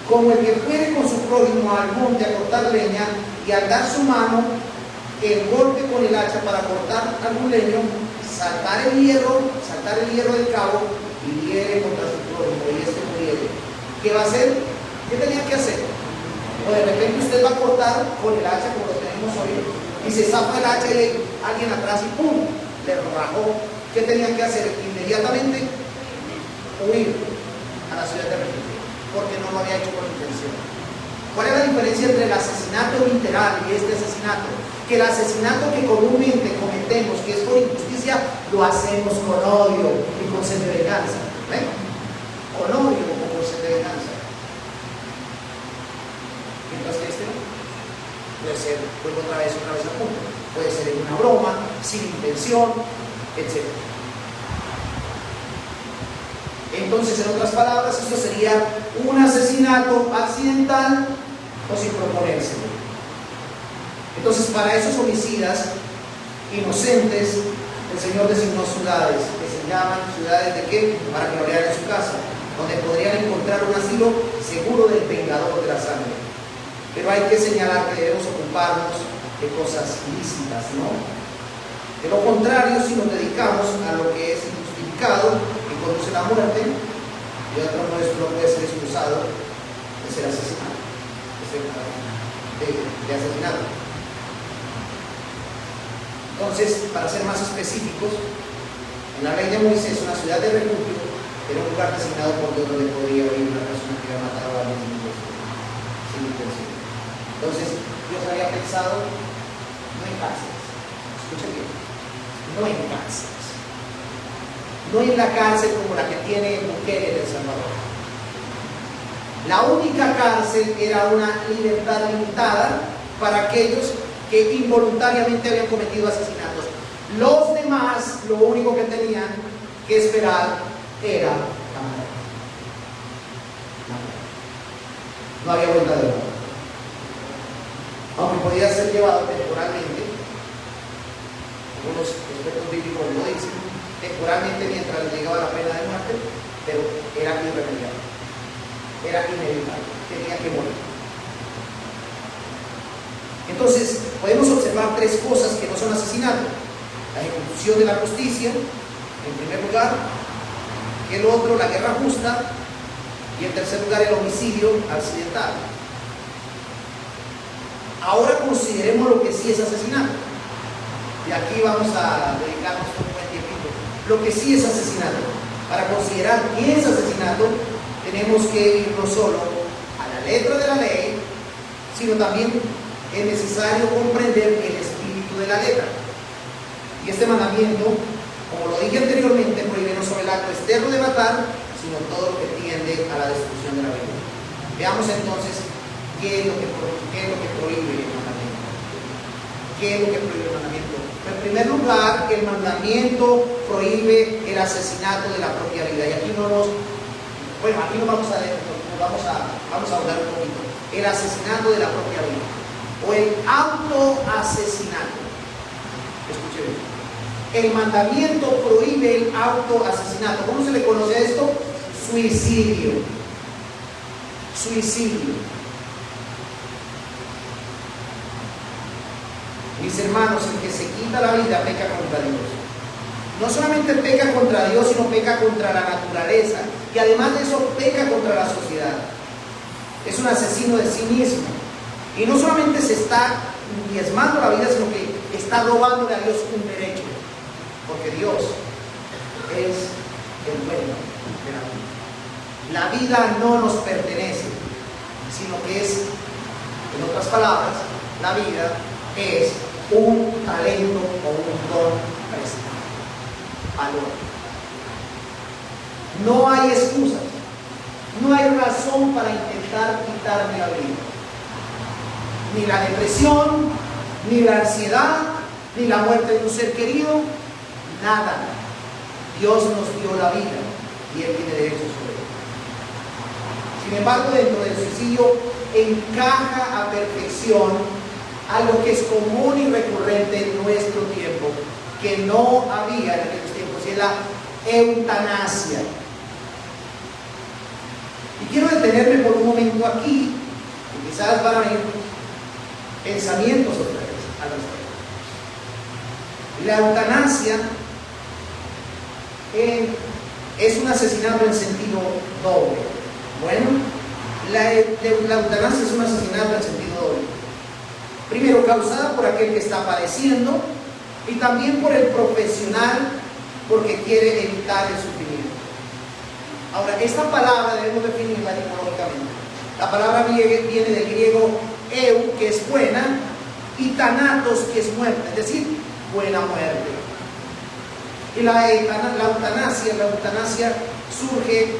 Como el que fuere con su prójimo al monte a cortar leña y al dar su mano el golpe con el hacha para cortar algún leño, saltar el hierro del cabo y hiere contra su prójimo y este muriere. ¿Qué va a hacer? ¿Qué tenía que hacer? O de repente usted va a cortar con el hacha como lo tenemos hoy y se zafa el hacha y alguien atrás y ¡pum! Le rajó. ¿Qué tenía que hacer? Inmediatamente huir a la ciudad de refugio, porque no lo había hecho con intención. ¿Cuál es la diferencia entre el asesinato literal y este asesinato? Que el asesinato que comúnmente cometemos, que es por injusticia, lo hacemos con odio y con sed de venganza. ¿Ven? Con odio o con sed de venganza. Mientras que este no. Puede ser, vuelvo otra vez a punto. Puede ser en una broma, sin intención, etc. Entonces, en otras palabras, esto sería un asesinato accidental o sin proponérselo. Entonces, para esos homicidas inocentes, el Señor designó ciudades, que se llaman ciudades de qué? Para que oraran en su casa, donde podrían encontrar un asilo seguro del vengador de la sangre. Pero hay que señalar que debemos ocuparnos de cosas ilícitas, ¿no? De lo contrario, si nos dedicamos a lo que es injustificado y conduce a la muerte, y otro nuestro puede ser expulsado de ser asesinado, de asesinato. Entonces, para ser más específicos, en la ley de Moisés, una ciudad de refugio era un lugar designado por Dios donde podía ir una persona que había matado a alguien sin intención. Entonces, Dios había pensado no en cárceles, escuchen bien, no en cárceles, no en la cárcel como la que tiene Bukele en El Salvador. La única cárcel era una libertad limitada para aquellos que involuntariamente habían cometido asesinatos. Los demás, lo único que tenían que esperar era la muerte. No había vuelta de nuevo. Aunque podía ser llevado temporalmente, algunos expertos bíblicos lo dicen, temporalmente mientras le llegaba la pena de muerte, pero era irremediable, era inevitable, tenía que morir. Entonces, podemos observar tres cosas que no son asesinato: la ejecución de la justicia, en primer lugar; el otro, la guerra justa; y en tercer lugar, el homicidio accidental. Ahora consideremos lo que sí es asesinato. Y aquí vamos a dedicarnos un buen tiempito. Lo que sí es asesinato. Para considerar qué es asesinato, tenemos que ir no solo a la letra de la ley, sino también es necesario comprender el espíritu de la letra. Y este mandamiento, como lo dije anteriormente, prohíbe no solo el acto externo de matar, sino todo lo que tiende a la destrucción de la vida. Veamos entonces qué es lo que prohíbe el mandamiento. ¿Qué es lo que prohíbe el mandamiento? En primer lugar, el mandamiento prohíbe el asesinato de la propia vida. Y aquí no vamos a leer, vamos a hablar un poquito. El asesinato de la propia vida. O el autoasesinato. Escuche bien. El mandamiento prohíbe el autoasesinato. ¿Cómo se le conoce a esto? Suicidio. Suicidio. Mis hermanos, el que se quita la vida peca contra Dios. No solamente peca contra Dios, sino peca contra la naturaleza. Y además de eso, peca contra la sociedad. Es un asesino de sí mismo. Y no solamente se está diezmando la vida, sino que está robándole a Dios un derecho. Porque Dios es el dueño de la vida. La vida no nos pertenece, sino que es, en otras palabras, la vida es un talento o un don prestado. Valor. No hay excusas, no hay razón para intentar quitarme la vida. Ni la depresión, ni la ansiedad, ni la muerte de un ser querido, nada. Dios nos dio la vida y Él tiene derecho sobre ella. Sin embargo, dentro del suicidio encaja a perfección algo que es común y recurrente en nuestro tiempo, que no había en aquellos tiempos, y es la eutanasia. Y quiero detenerme por un momento aquí, y quizás van a venir pensamientos otra vez al respecto. La eutanasia es un asesinato en sentido doble. Bueno, la eutanasia es un asesinato en sentido doble. Primero, causada por aquel que está padeciendo, y también por el profesional, porque quiere evitar el sufrimiento. Ahora, esta palabra debemos definirla etimológicamente. La palabra viene del griego eu, que es buena, y thanatos, que es muerte, es decir, buena muerte. Y la eutanasia surge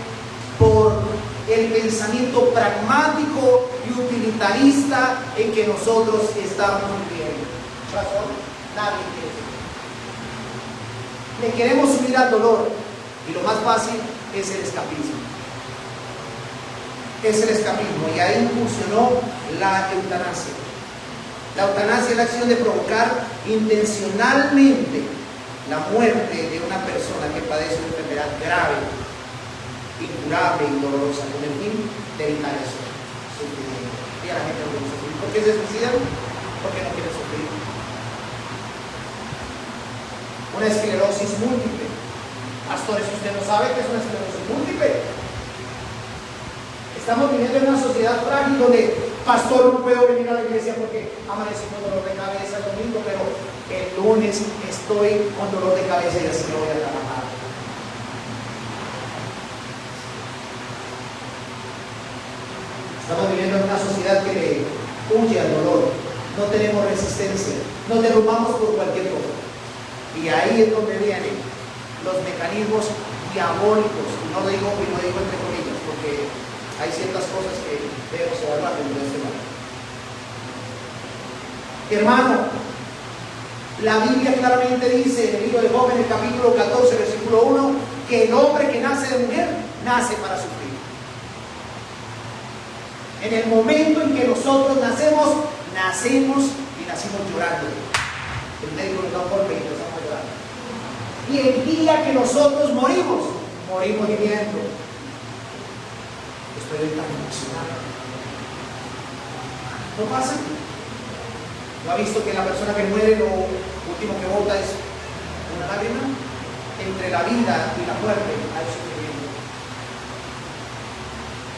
por el pensamiento pragmático y utilitarista en que nosotros estamos viviendo. ¿Razón? Nadie quiere. Le queremos subir al dolor, y lo más fácil es el escapismo. Es el escapismo, y ahí incursionó la eutanasia. La eutanasia es la acción de provocar intencionalmente la muerte de una persona que padece una enfermedad grave, incurable y dolorosa, con el fin de evitar eso, sufrimiento. Y a la gente no quiere sufrir. ¿Por qué se suicidan? Porque no quieren sufrir. Una esclerosis múltiple. Pastores, usted no sabe que es una esclerosis múltiple. Estamos viviendo en una sociedad frágil donde, pastor, no puedo venir a la iglesia porque amanecí con dolor de cabeza el domingo, pero el lunes estoy con dolor de cabeza y así no voy a trabajar. Estamos viviendo en una sociedad que le huye al dolor. No tenemos resistencia. Nos derrumbamos por cualquier cosa. Y ahí es donde vienen los mecanismos diabólicos. No lo digo entre comillas, porque hay ciertas cosas que debemos evaluar dentro de este marco. Hermano, la Biblia claramente dice en el libro de Job, en el capítulo 14, versículo 1, que el hombre que nace de mujer, nace para sufrir. En el momento en que nosotros nacemos y nacimos llorando. El médico nos da un golpe y empezamos a llorar. Y el día que nosotros morimos viviendo. Estoy tan emocionado. ¿No pasa? ¿No ha visto que la persona que muere lo último que bota es una lágrima? Entre la vida y la muerte hay sufrimiento.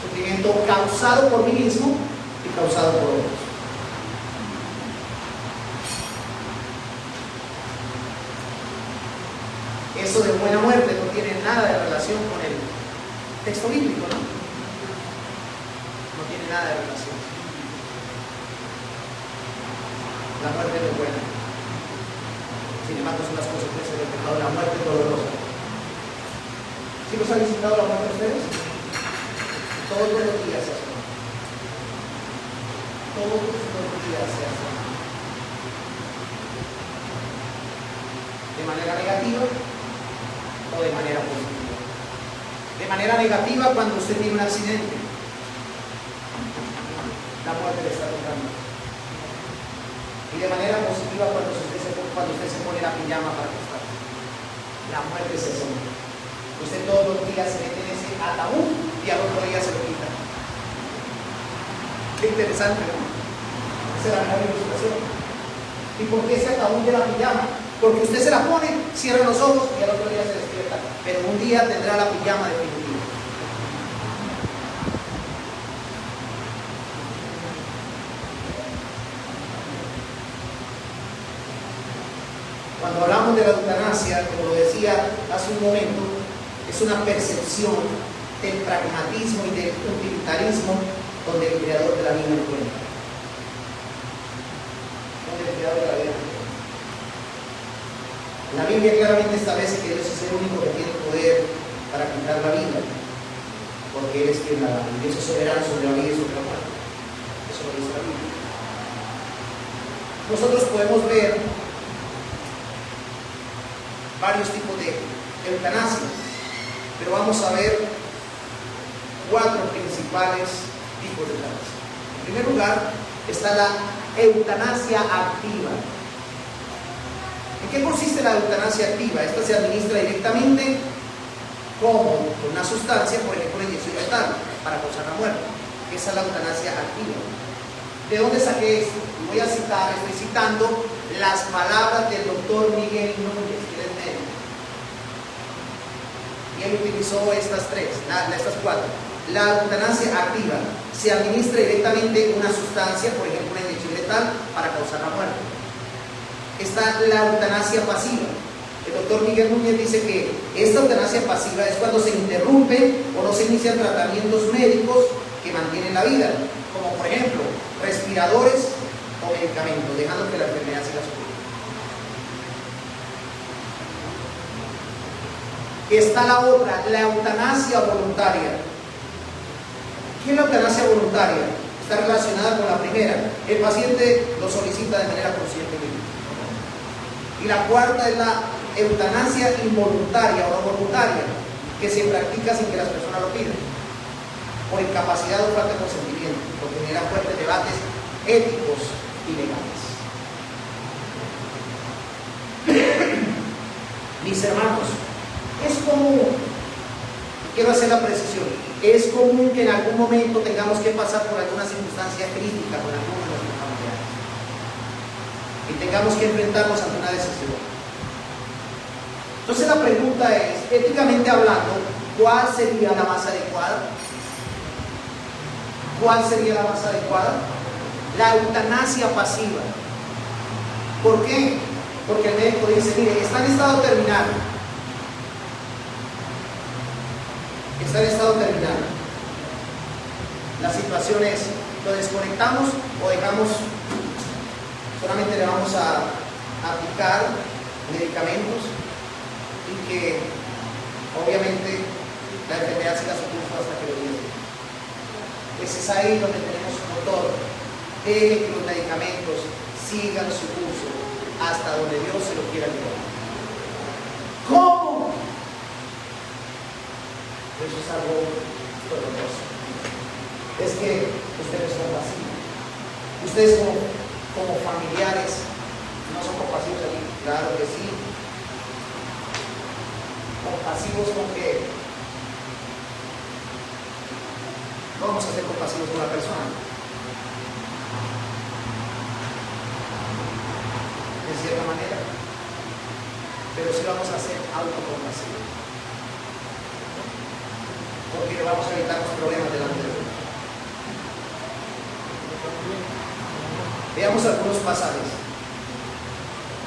Sufrimiento causado por mí mismo y causado por otros. Eso de buena muerte no tiene nada de relación con el texto bíblico, ¿no? No tiene nada de relación. La muerte no es buena. Sin embargo, son las consecuencias del pecado. La muerte es dolorosa. ¿Sí los ha visitado la muerte ustedes? Todos los días se hacen. Todos los días se hacen. De manera negativa o de manera positiva. De manera negativa, cuando usted tiene un accidente, la muerte le está tocando. Y de manera positiva, cuando usted se pone la pijama para acostar, la muerte se asoma. Usted todos los días se mete en ese ataúd y al otro día se lo quita. Qué interesante, ¿no? Esa es la mejor ilustración. ¿Y por qué ese ataúd de la pijama? Porque usted se la pone, cierra los ojos y al otro día se despierta. Pero un día tendrá la pijama definitiva. Cuando hablamos de la eutanasia, como lo decía hace un momento, es una percepción del pragmatismo y del utilitarismo donde el creador de la vida no cuenta. Donde el creador de la vida no cuenta. La Biblia claramente establece que Dios es el único que tiene poder para quitar la vida, porque Él es quien la da. Dios es soberano sobre la vida y sobre la muerte. Eso lo dice la Biblia. Nosotros podemos ver varios tipos de eutanasia, pero vamos a ver 4 principales tipos de eutanasia. En primer lugar está la eutanasia activa. ¿En qué consiste la eutanasia activa? Esta se administra directamente como con una sustancia, por ejemplo la inyección letal, para causar la muerte. Esa es la eutanasia activa. ¿De dónde saqué esto? Voy a citar, estoy citando las palabras del doctor Miguel Núñez, que él es médico. Y él utilizó estas 4. La eutanasia activa se administra directamente una sustancia, por ejemplo una inyección letal, para causar la muerte. Está la eutanasia pasiva. El doctor Miguel Núñez dice que esta eutanasia pasiva es cuando se interrumpen o no se inician tratamientos médicos que mantienen la vida, como por ejemplo respiradores o medicamentos, dejando que la enfermedad siga su vida. Está la otra, la eutanasia voluntaria. ¿Qué es la eutanasia voluntaria? Está relacionada con la primera. El paciente lo solicita de manera consciente. Y la cuarta es la eutanasia involuntaria o no voluntaria, que se practica sin que las personas lo pidan, por incapacidad o falta de consentimiento, porque genera fuertes debates éticos y legales. Mis hermanos, es común, quiero hacer la precisión, es común que en algún momento tengamos que pasar por alguna circunstancia crítica con algunos de nuestros familiares y tengamos que enfrentarnos ante una decisión. Entonces la pregunta es, éticamente hablando, ¿cuál sería la más adecuada? ¿Cuál sería la más adecuada? La eutanasia pasiva. ¿Por qué? Porque el médico dice, mire, está en estado terminal. Está en estado terminal. La situación es, ¿lo desconectamos o dejamos, solamente le vamos a aplicar medicamentos y que obviamente la enfermedad siga su curso hasta que lo llegue? Pues es ahí donde tenemos un motor. Deje que los medicamentos sigan su curso hasta donde Dios se lo quiera llevar. ¿Cómo? Eso es algo doloroso. Es que ustedes son pasivos. Ustedes como familiares no son compasivos aquí. Claro que sí. Compasivos con que no vamos a ser compasivos con la persona. De cierta manera. Pero sí vamos a ser autocompasivos. Porque le vamos a evitar los problemas delante de Dios. Veamos algunos pasajes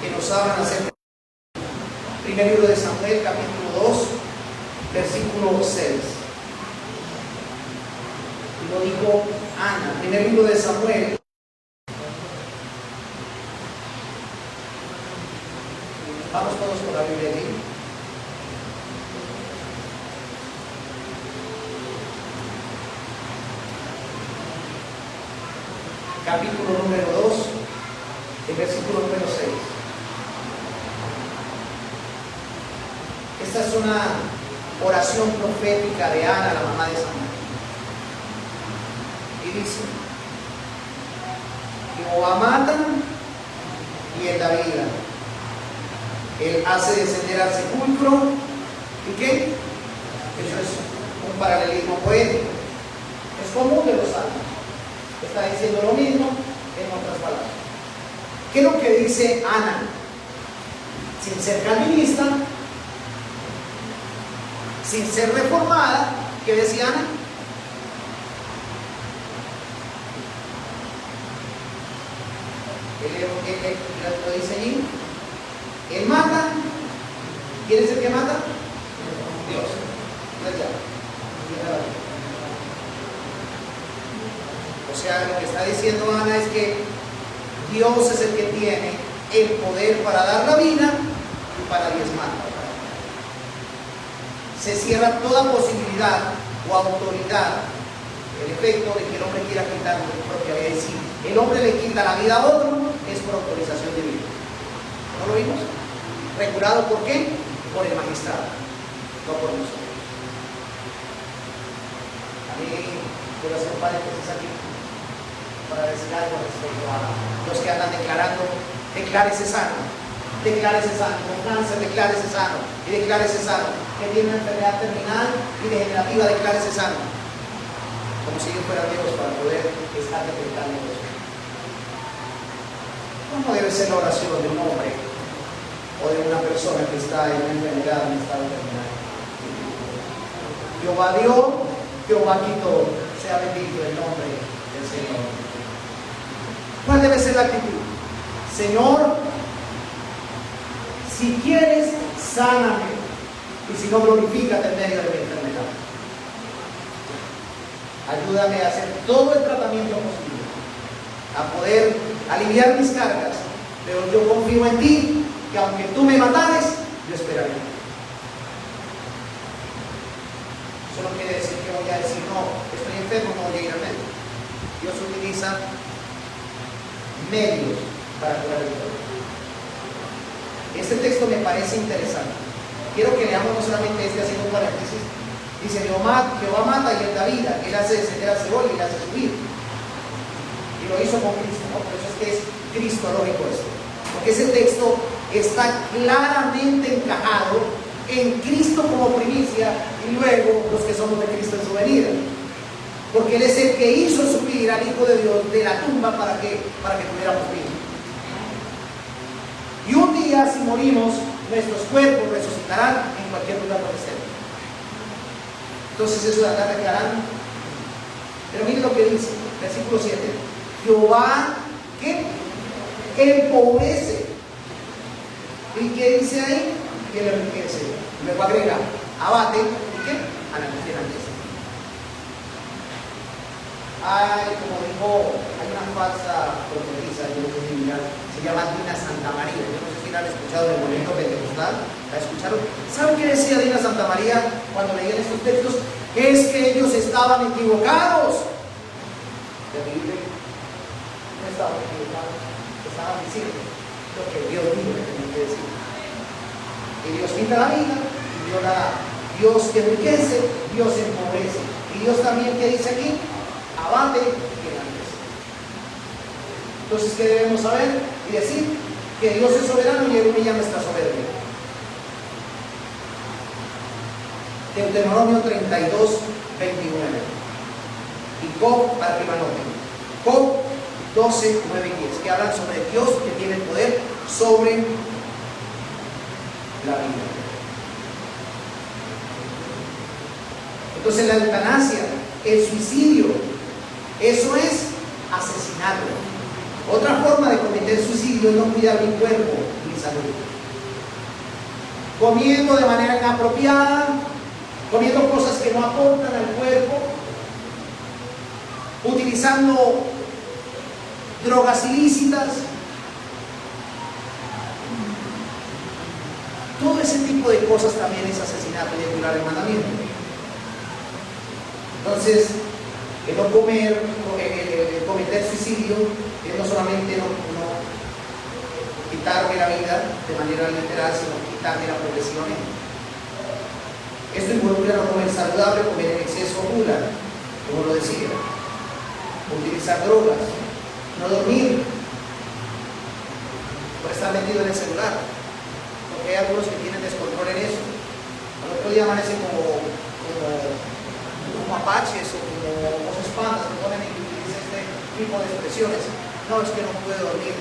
que nos hablan acerca. Primer libro de Samuel, capítulo 2, versículo 6. Y lo dijo Ana. Primer libro de Samuel. Vamos todos con la Biblia allí. Capítulo número 2, el versículo número 6. Esta es una oración profética de Ana, la mamá de Samuel. Y dice: Jehová mata y él da vida. Él hace descender al sepulcro. ¿Y qué? Eso es un paralelismo poético. Es común de los salmos. Está diciendo lo mismo en otras palabras. ¿Qué es lo que dice Ana? Sin ser calvinista, sin ser reformada, ¿qué decía Ana? Lo dice allí. Él mata. ¿Quién es el que mata? Dios. Entonces ya. O sea, lo que está diciendo Ana es que Dios es el que tiene el poder para dar la vida y para diezmar. Se cierra toda posibilidad o autoridad, el efecto de que el hombre quiera quitar su propia vida. Es decir, el hombre le quita la vida a otro, es por autorización divina. ¿No lo vimos? ¿Regulado por qué? por el magistrado, no por nosotros. A mí, quiero hacer un paréntesis aquí para decir algo respecto a los que andan declarando: declárese sano, con cáncer, declárese sano, y declárese sano, que tiene una enfermedad terminal y degenerativa, declárese sano, como si yo fuera Dios para poder estar decretando eso. ¿Cómo debe ser la oración de un hombre o de una persona que está en una enfermedad, en un estado terminal? Jehová dio, Jehová quitó, sea bendito el nombre del Señor. ¿Cuál debe ser la actitud? Señor, si quieres, sáname, y si no, glorifícate en medio de mi enfermedad. Ayúdame a hacer todo el tratamiento posible, a poder aliviar mis cargas, pero yo confío en ti, que aunque tú me matares, yo esperaré. Eso no quiere decir que voy a decir: no, estoy enfermo, no voy a ir al médico. Dios utiliza medios para curar el dolor. Este texto me parece interesante. Quiero que leamos no solamente haciendo un paréntesis. Dice: Jehová mata y él da vida, él hace descender al Seol y él hace subir. Y lo hizo con Cristo, ¿no? Por eso es que es cristológico esto. Porque ese texto está claramente encajado en Cristo como primicia y luego los que somos de Cristo en su venida. Porque Él es el que hizo subir al Hijo de Dios de la tumba para que tuviéramos vida. Y un día, si morimos, nuestros cuerpos resucitarán en cualquier lugar donde estemos. Entonces eso de andar declarando. Pero miren lo que dice, versículo 7. Jehová, ¿qué? Empobrece. ¿Y qué dice ahí? Que le enriquece. Luego agrega: abate, ¿y qué? A la enriquece. Como dijo, hay una falsa profetisa, yo no sé si mirar, se llama Dina Santa María. Yo no sé si la han escuchado en el movimiento pentecostal. ¿La escucharon? ¿Saben qué decía Dina Santa María cuando leían estos textos? Es que ellos estaban equivocados. Terrible. No estaban equivocados. Estaban diciendo lo que Dios dijo que tenían que decir. Y Dios quita la vida y Dios la da. Dios enriquece, Dios empobrece. Y Dios también, ¿qué dice aquí? Abate y enaltece. Entonces, ¿qué debemos saber? Y decir que Dios es soberano y Él humilla nuestra soberbia. Deuteronomio 32, 29. Y Job, para que lo anoten. Job 12, 9 y 10, que hablan sobre Dios que tiene el poder sobre la vida. Entonces, la eutanasia, el suicidio, eso es asesinarlo. Otra forma de cometer suicidio es no cuidar mi cuerpo y mi salud. Comiendo de manera inapropiada, comiendo cosas que no aportan al cuerpo, utilizando drogas ilícitas, todo ese tipo de cosas también es asesinato y violar el mandamiento. Entonces, el no comer, el cometer suicidio, es no solamente no quitarme la vida de manera literal, sino quitarme la progresión. Esto involucra no comer saludable, comer en exceso gula, como lo decía, utilizar drogas, no dormir, por estar metido en el celular, porque hay algunos que tienen descontrol en eso. Al otro día amanecen como apaches o como osos pandas que ponen y utilizan este tipo de expresiones. No, es que no pude dormir,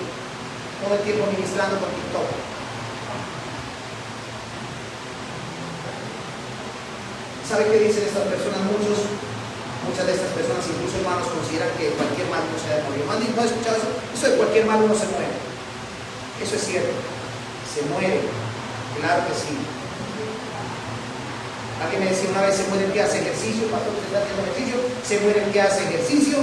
todo el tiempo ministrando por TikTok. ¿Sabe qué dicen estas personas? Muchas de estas personas, incluso hermanos, consideran que cualquier mal no se ha de morir. ¿No han escuchado eso? Eso de cualquier mal uno se muere. Eso es cierto. Se muere. Claro que sí. Alguien me decía una vez: se muere el que hace ejercicio. Pastor, ¿usted está haciendo ejercicio? Se muere el que hace ejercicio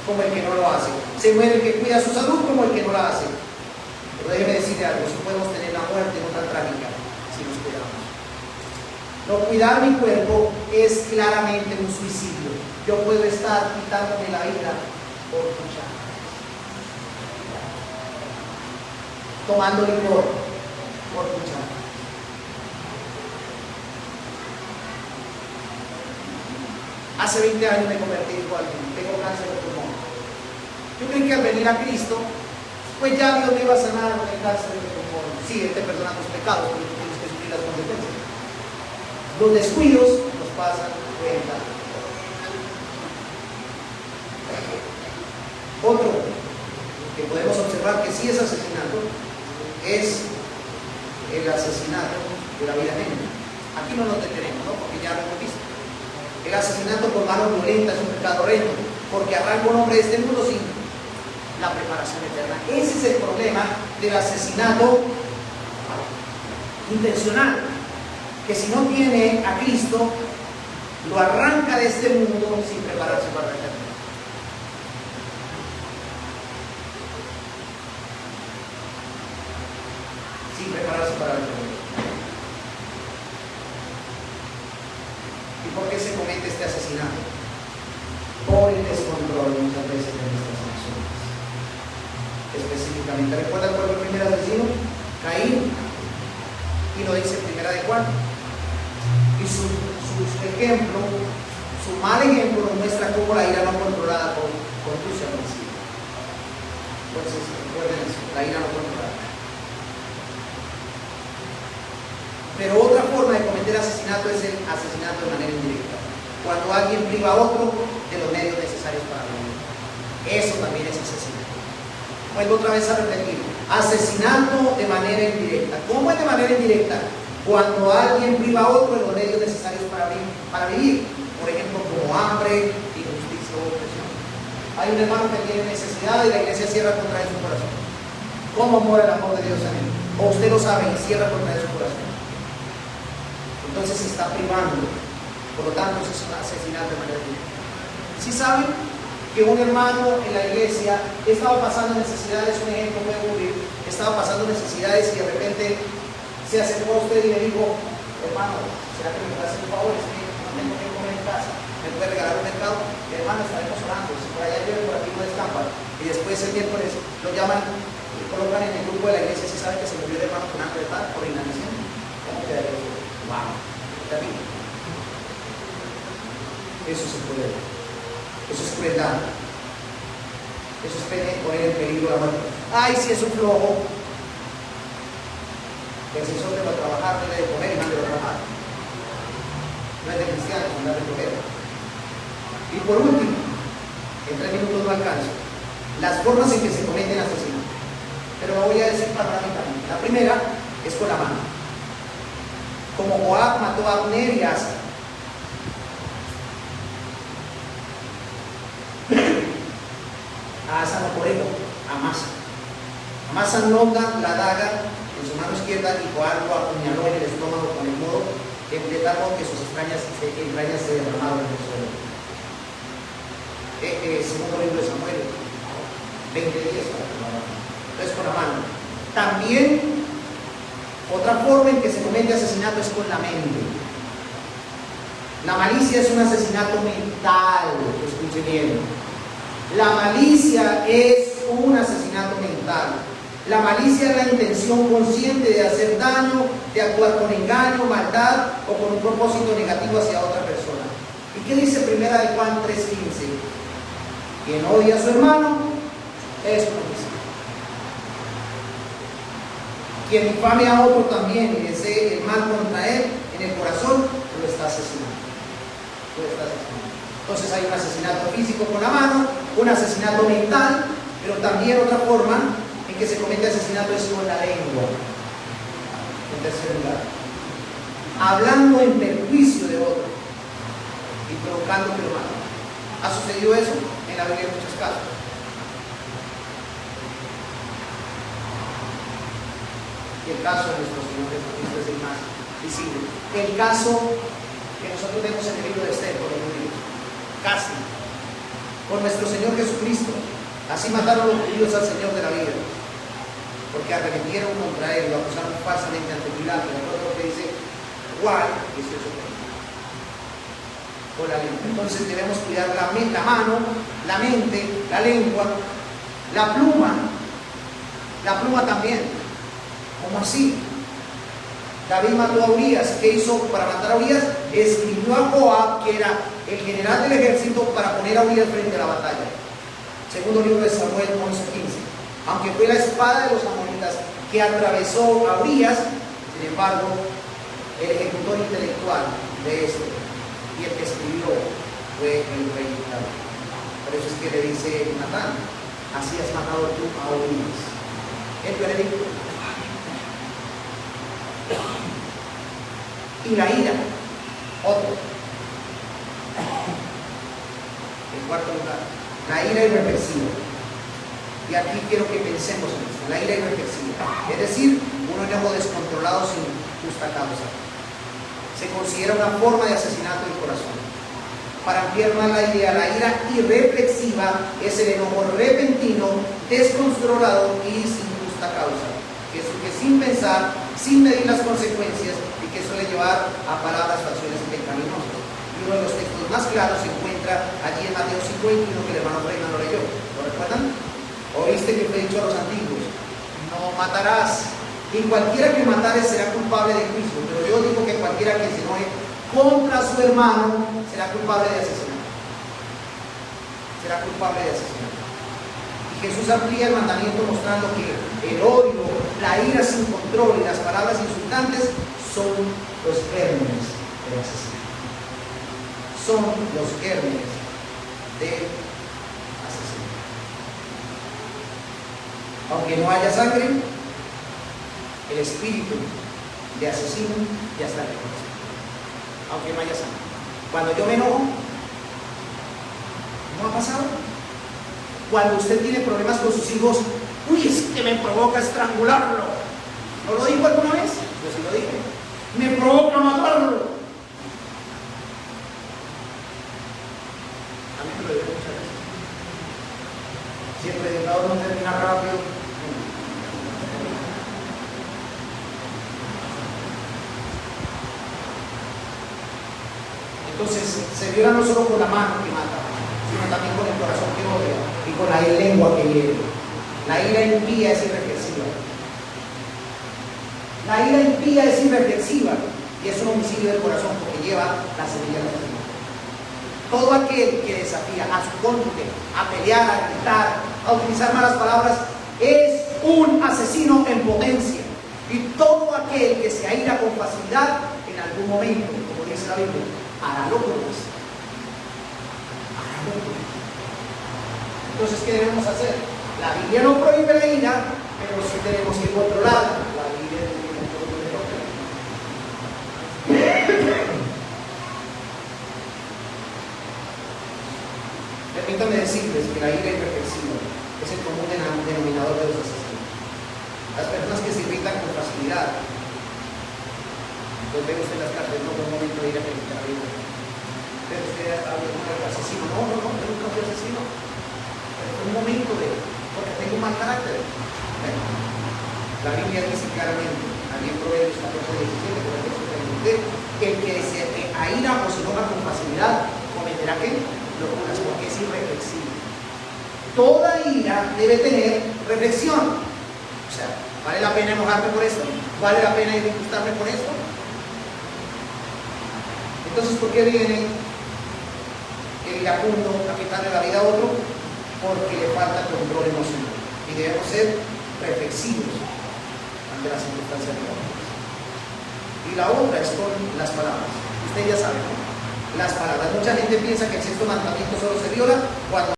como el que no lo hace. Se muere el que cuida su salud como el que no la hace. Pero déjeme decirle algo: si podemos tener la muerte no tan trágica si nos cuidamos. No cuidar mi cuerpo es claramente un suicidio. Yo puedo estar quitándome la vida por cuchara, tomando licor por cuchara. Hace 20 años me convertí, dijo alguien, tengo cáncer de pulmón. Yo creí que al venir a Cristo, pues ya Dios me iba a sanar con el cáncer de pulmón. Sí, Él te perdona tus pecados, pero tú tienes que sufrir las consecuencias. Los descuidos nos pasan cuenta. Otro que podemos observar que sí es asesinato es el asesinato de la vida ajena. Aquí no nos detenemos, ¿no? Porque ya lo hemos visto. El asesinato por manos violentas es un pecado horrendo, porque arranca un hombre de este mundo sin la preparación eterna. Ese es el problema del asesinato intencional, que si no tiene a Cristo, lo arranca de este mundo sin prepararse para la eternidad. Sin prepararse para la eternidad. ¿Y por qué se comete este asesinato? Por el descontrol muchas veces de nuestras acciones. Específicamente, ¿recuerdan cuál fue el primer asesino? Caín. Y lo dice Primera de Juan. Y su ejemplo, su mal ejemplo nos muestra cómo la ira no controlada conduce al homicidio. Entonces, recuerden eso, la ira no controlada. Pero otra forma de cometer asesinato es el asesinato de manera indirecta. Cuando alguien priva a otro de los medios necesarios para vivir. Eso también es asesinato. Vuelvo otra vez a repetir. Asesinato de manera indirecta. ¿Cómo es de manera indirecta? Cuando alguien priva a otro de los medios necesarios para vivir. Por ejemplo, como hambre, injusticia o opresión. Hay un hermano que tiene necesidad y la iglesia cierra contra él su corazón. ¿Cómo mora el amor de Dios en él? O usted lo sabe y cierra contra él su corazón. Entonces se está privando. Por lo tanto, eso es un asesinato de manera directa. ¿Sí saben que un hermano en la iglesia estaba pasando necesidades? Un ejemplo puede ocurrir. Estaba pasando necesidades y de repente se acercó a usted y le dijo: hermano, ¿será que me puede hacer un favor? Es que no tengo que comer en casa. ¿Me puede regalar un mercado? Hermano, estaremos orando. Si por allá llueve, por aquí no descampa. Y después el miércoles lo llaman y colocan en el grupo de la iglesia. Si sabe que se murió el hermano con hambre de paz por inanición. ¿Cómo quedaría eso? ¡Wow! Terrible. Eso se puede ver. Eso es crueldad. Eso es poner en peligro la muerte. ¡Ay, si es un flojo! El asesor va a trabajar, debe de comer y mande a trabajar. No es de cristianos, no es de comer. Y por último, en 3 minutos no alcanzo, las formas en que se cometen asesinatos. Pero lo voy a decir panorámicamente. La primera es con la mano. Como Joab mató a Abner y a Asa. A Asa no por ego, a Amasa. Amasa nota la daga en su mano izquierda y Joab lo apuñaló en el estómago con el modo de tal modo que sus entrañas se derramaron en el suelo. Segundo libro de Samuel 20:10. Entonces con la mano. También otra forma en que se comete asesinato es con la mente. La malicia es un asesinato mental. Escuche bien. La malicia es un asesinato mental. La malicia es la intención consciente de hacer daño, de actuar con engaño, maldad o con un propósito negativo hacia otra persona. ¿Y qué dice Primera de Juan 3:15? Quien odia a su hermano es un homicida. Quien infame a otro también y desee el mal contra él en el corazón, lo está asesinando. Entonces hay un asesinato físico con la mano, un asesinato mental, pero también otra forma en que se comete asesinato es con la lengua. En tercer lugar, hablando en perjuicio de otro y provocando que lo maten. ¿Ha sucedido eso? En la Biblia en muchos casos. Y el caso de nuestro Señor Jesucristo es el más visible. El caso que nosotros vemos en el libro de Esther, por ejemplo, casi por nuestro Señor Jesucristo. Así mataron los judíos al Señor de la vida, porque arremetieron contra él, lo acusaron falsamente ante Pilato. De acuerdo a lo que dice Juan 18:30. Con la lengua. Entonces debemos cuidar la mano, la mente, la lengua, la pluma también. ¿Cómo así? David mató a Urías. ¿Qué hizo para matar a Urías? Escribió a Joab, que era el general del ejército para poner a Urias frente a la batalla. Segundo libro de Samuel 11:15. Aunque fue la espada de los amonitas que atravesó a Urias, sin embargo, el ejecutor intelectual de esto y el que escribió fue el rey David. Por eso es que le dice Natán: así has matado tú a Urias. El veredicto. Y la ira, otro. En cuarto lugar, la ira irreflexiva. Y aquí quiero que pensemos en esto: la ira irreflexiva, es decir, un enojo descontrolado sin justa causa. Se considera una forma de asesinato del corazón. Para ampliar más la idea, la ira irreflexiva es el enojo repentino, descontrolado y sin justa causa, que sin pensar, sin medir las consecuencias, y que suele llevar a palabras o acciones pecaminosas. Y uno de los textos más claros se encuentra allí en Mateo 5:21, que el hermano Reina lo leyó. ¿Lo recuerdan? Oíste que fue dicho a los antiguos: no matarás, y cualquiera que matare será culpable de juicio. Pero yo digo que cualquiera que se enoje contra su hermano será culpable de asesinato. Será culpable de asesinato. Y Jesús amplía el mandamiento mostrando que el odio, la ira sin control y las palabras insultantes son los gérmenes del asesinato. Son los gérmenes del asesinato. Aunque no haya sangre, el espíritu de asesino ya está reconocido. Aunque no haya sangre. Cuando yo me enojo, ¿no ha pasado? Cuando usted tiene problemas con sus hijos: uy, es que me provoca estrangularlo. ¿No lo dijo alguna vez? Yo sí lo dije. Me provoca matarlo. A mí me lo digo muchas veces. Si el predicador no termina rápido, entonces se viola no solo con la mano que mata, sino también con el corazón que odia y con la lengua que hiere. La ira impía es irreflexiva. La ira impía es irreflexiva y es un homicidio del corazón, porque lleva la semilla de la vida. Todo aquel que desafía a su cónyuge a pelear, a gritar, a utilizar malas palabras, es un asesino en potencia. Y todo aquel que se aira con facilidad, en algún momento, como dice la Biblia, hará locuras. Hará locuras. Entonces, ¿qué debemos hacer? La Biblia no prohíbe la ira, pero sí tenemos que controlarla. La Biblia no prohíbe la ira. Permítanme decirles que la ira irreflexiva es el común denominador de los asesinos. Las personas que se irritan con facilidad. Pues ve usted las cartas, no fue un momento de ir a predicar la Biblia. Pero usted ha hablado de asesino. No, yo nunca fui asesino. Pero fue un momento porque tengo un mal carácter. La Biblia dice claramente, allí en Proverbios 14:17, por ejemplo, que el que se aira o se enoja con facilidad cometerá ¿qué? Locuras, porque es irreflexivo. Toda ira debe tener reflexión. O sea, ¿vale la pena enojarme por esto? ¿Vale la pena disgustarme por esto? Entonces, ¿por qué viene el iracundo a quitarle la vida a otro? Porque le falta control emocional. Y debemos ser reflexivos ante las circunstancias de la vida. Y la otra es con las palabras. Usted ya sabe, ¿no? Las palabras. Mucha gente piensa que el sexto mandamiento solo se viola cuando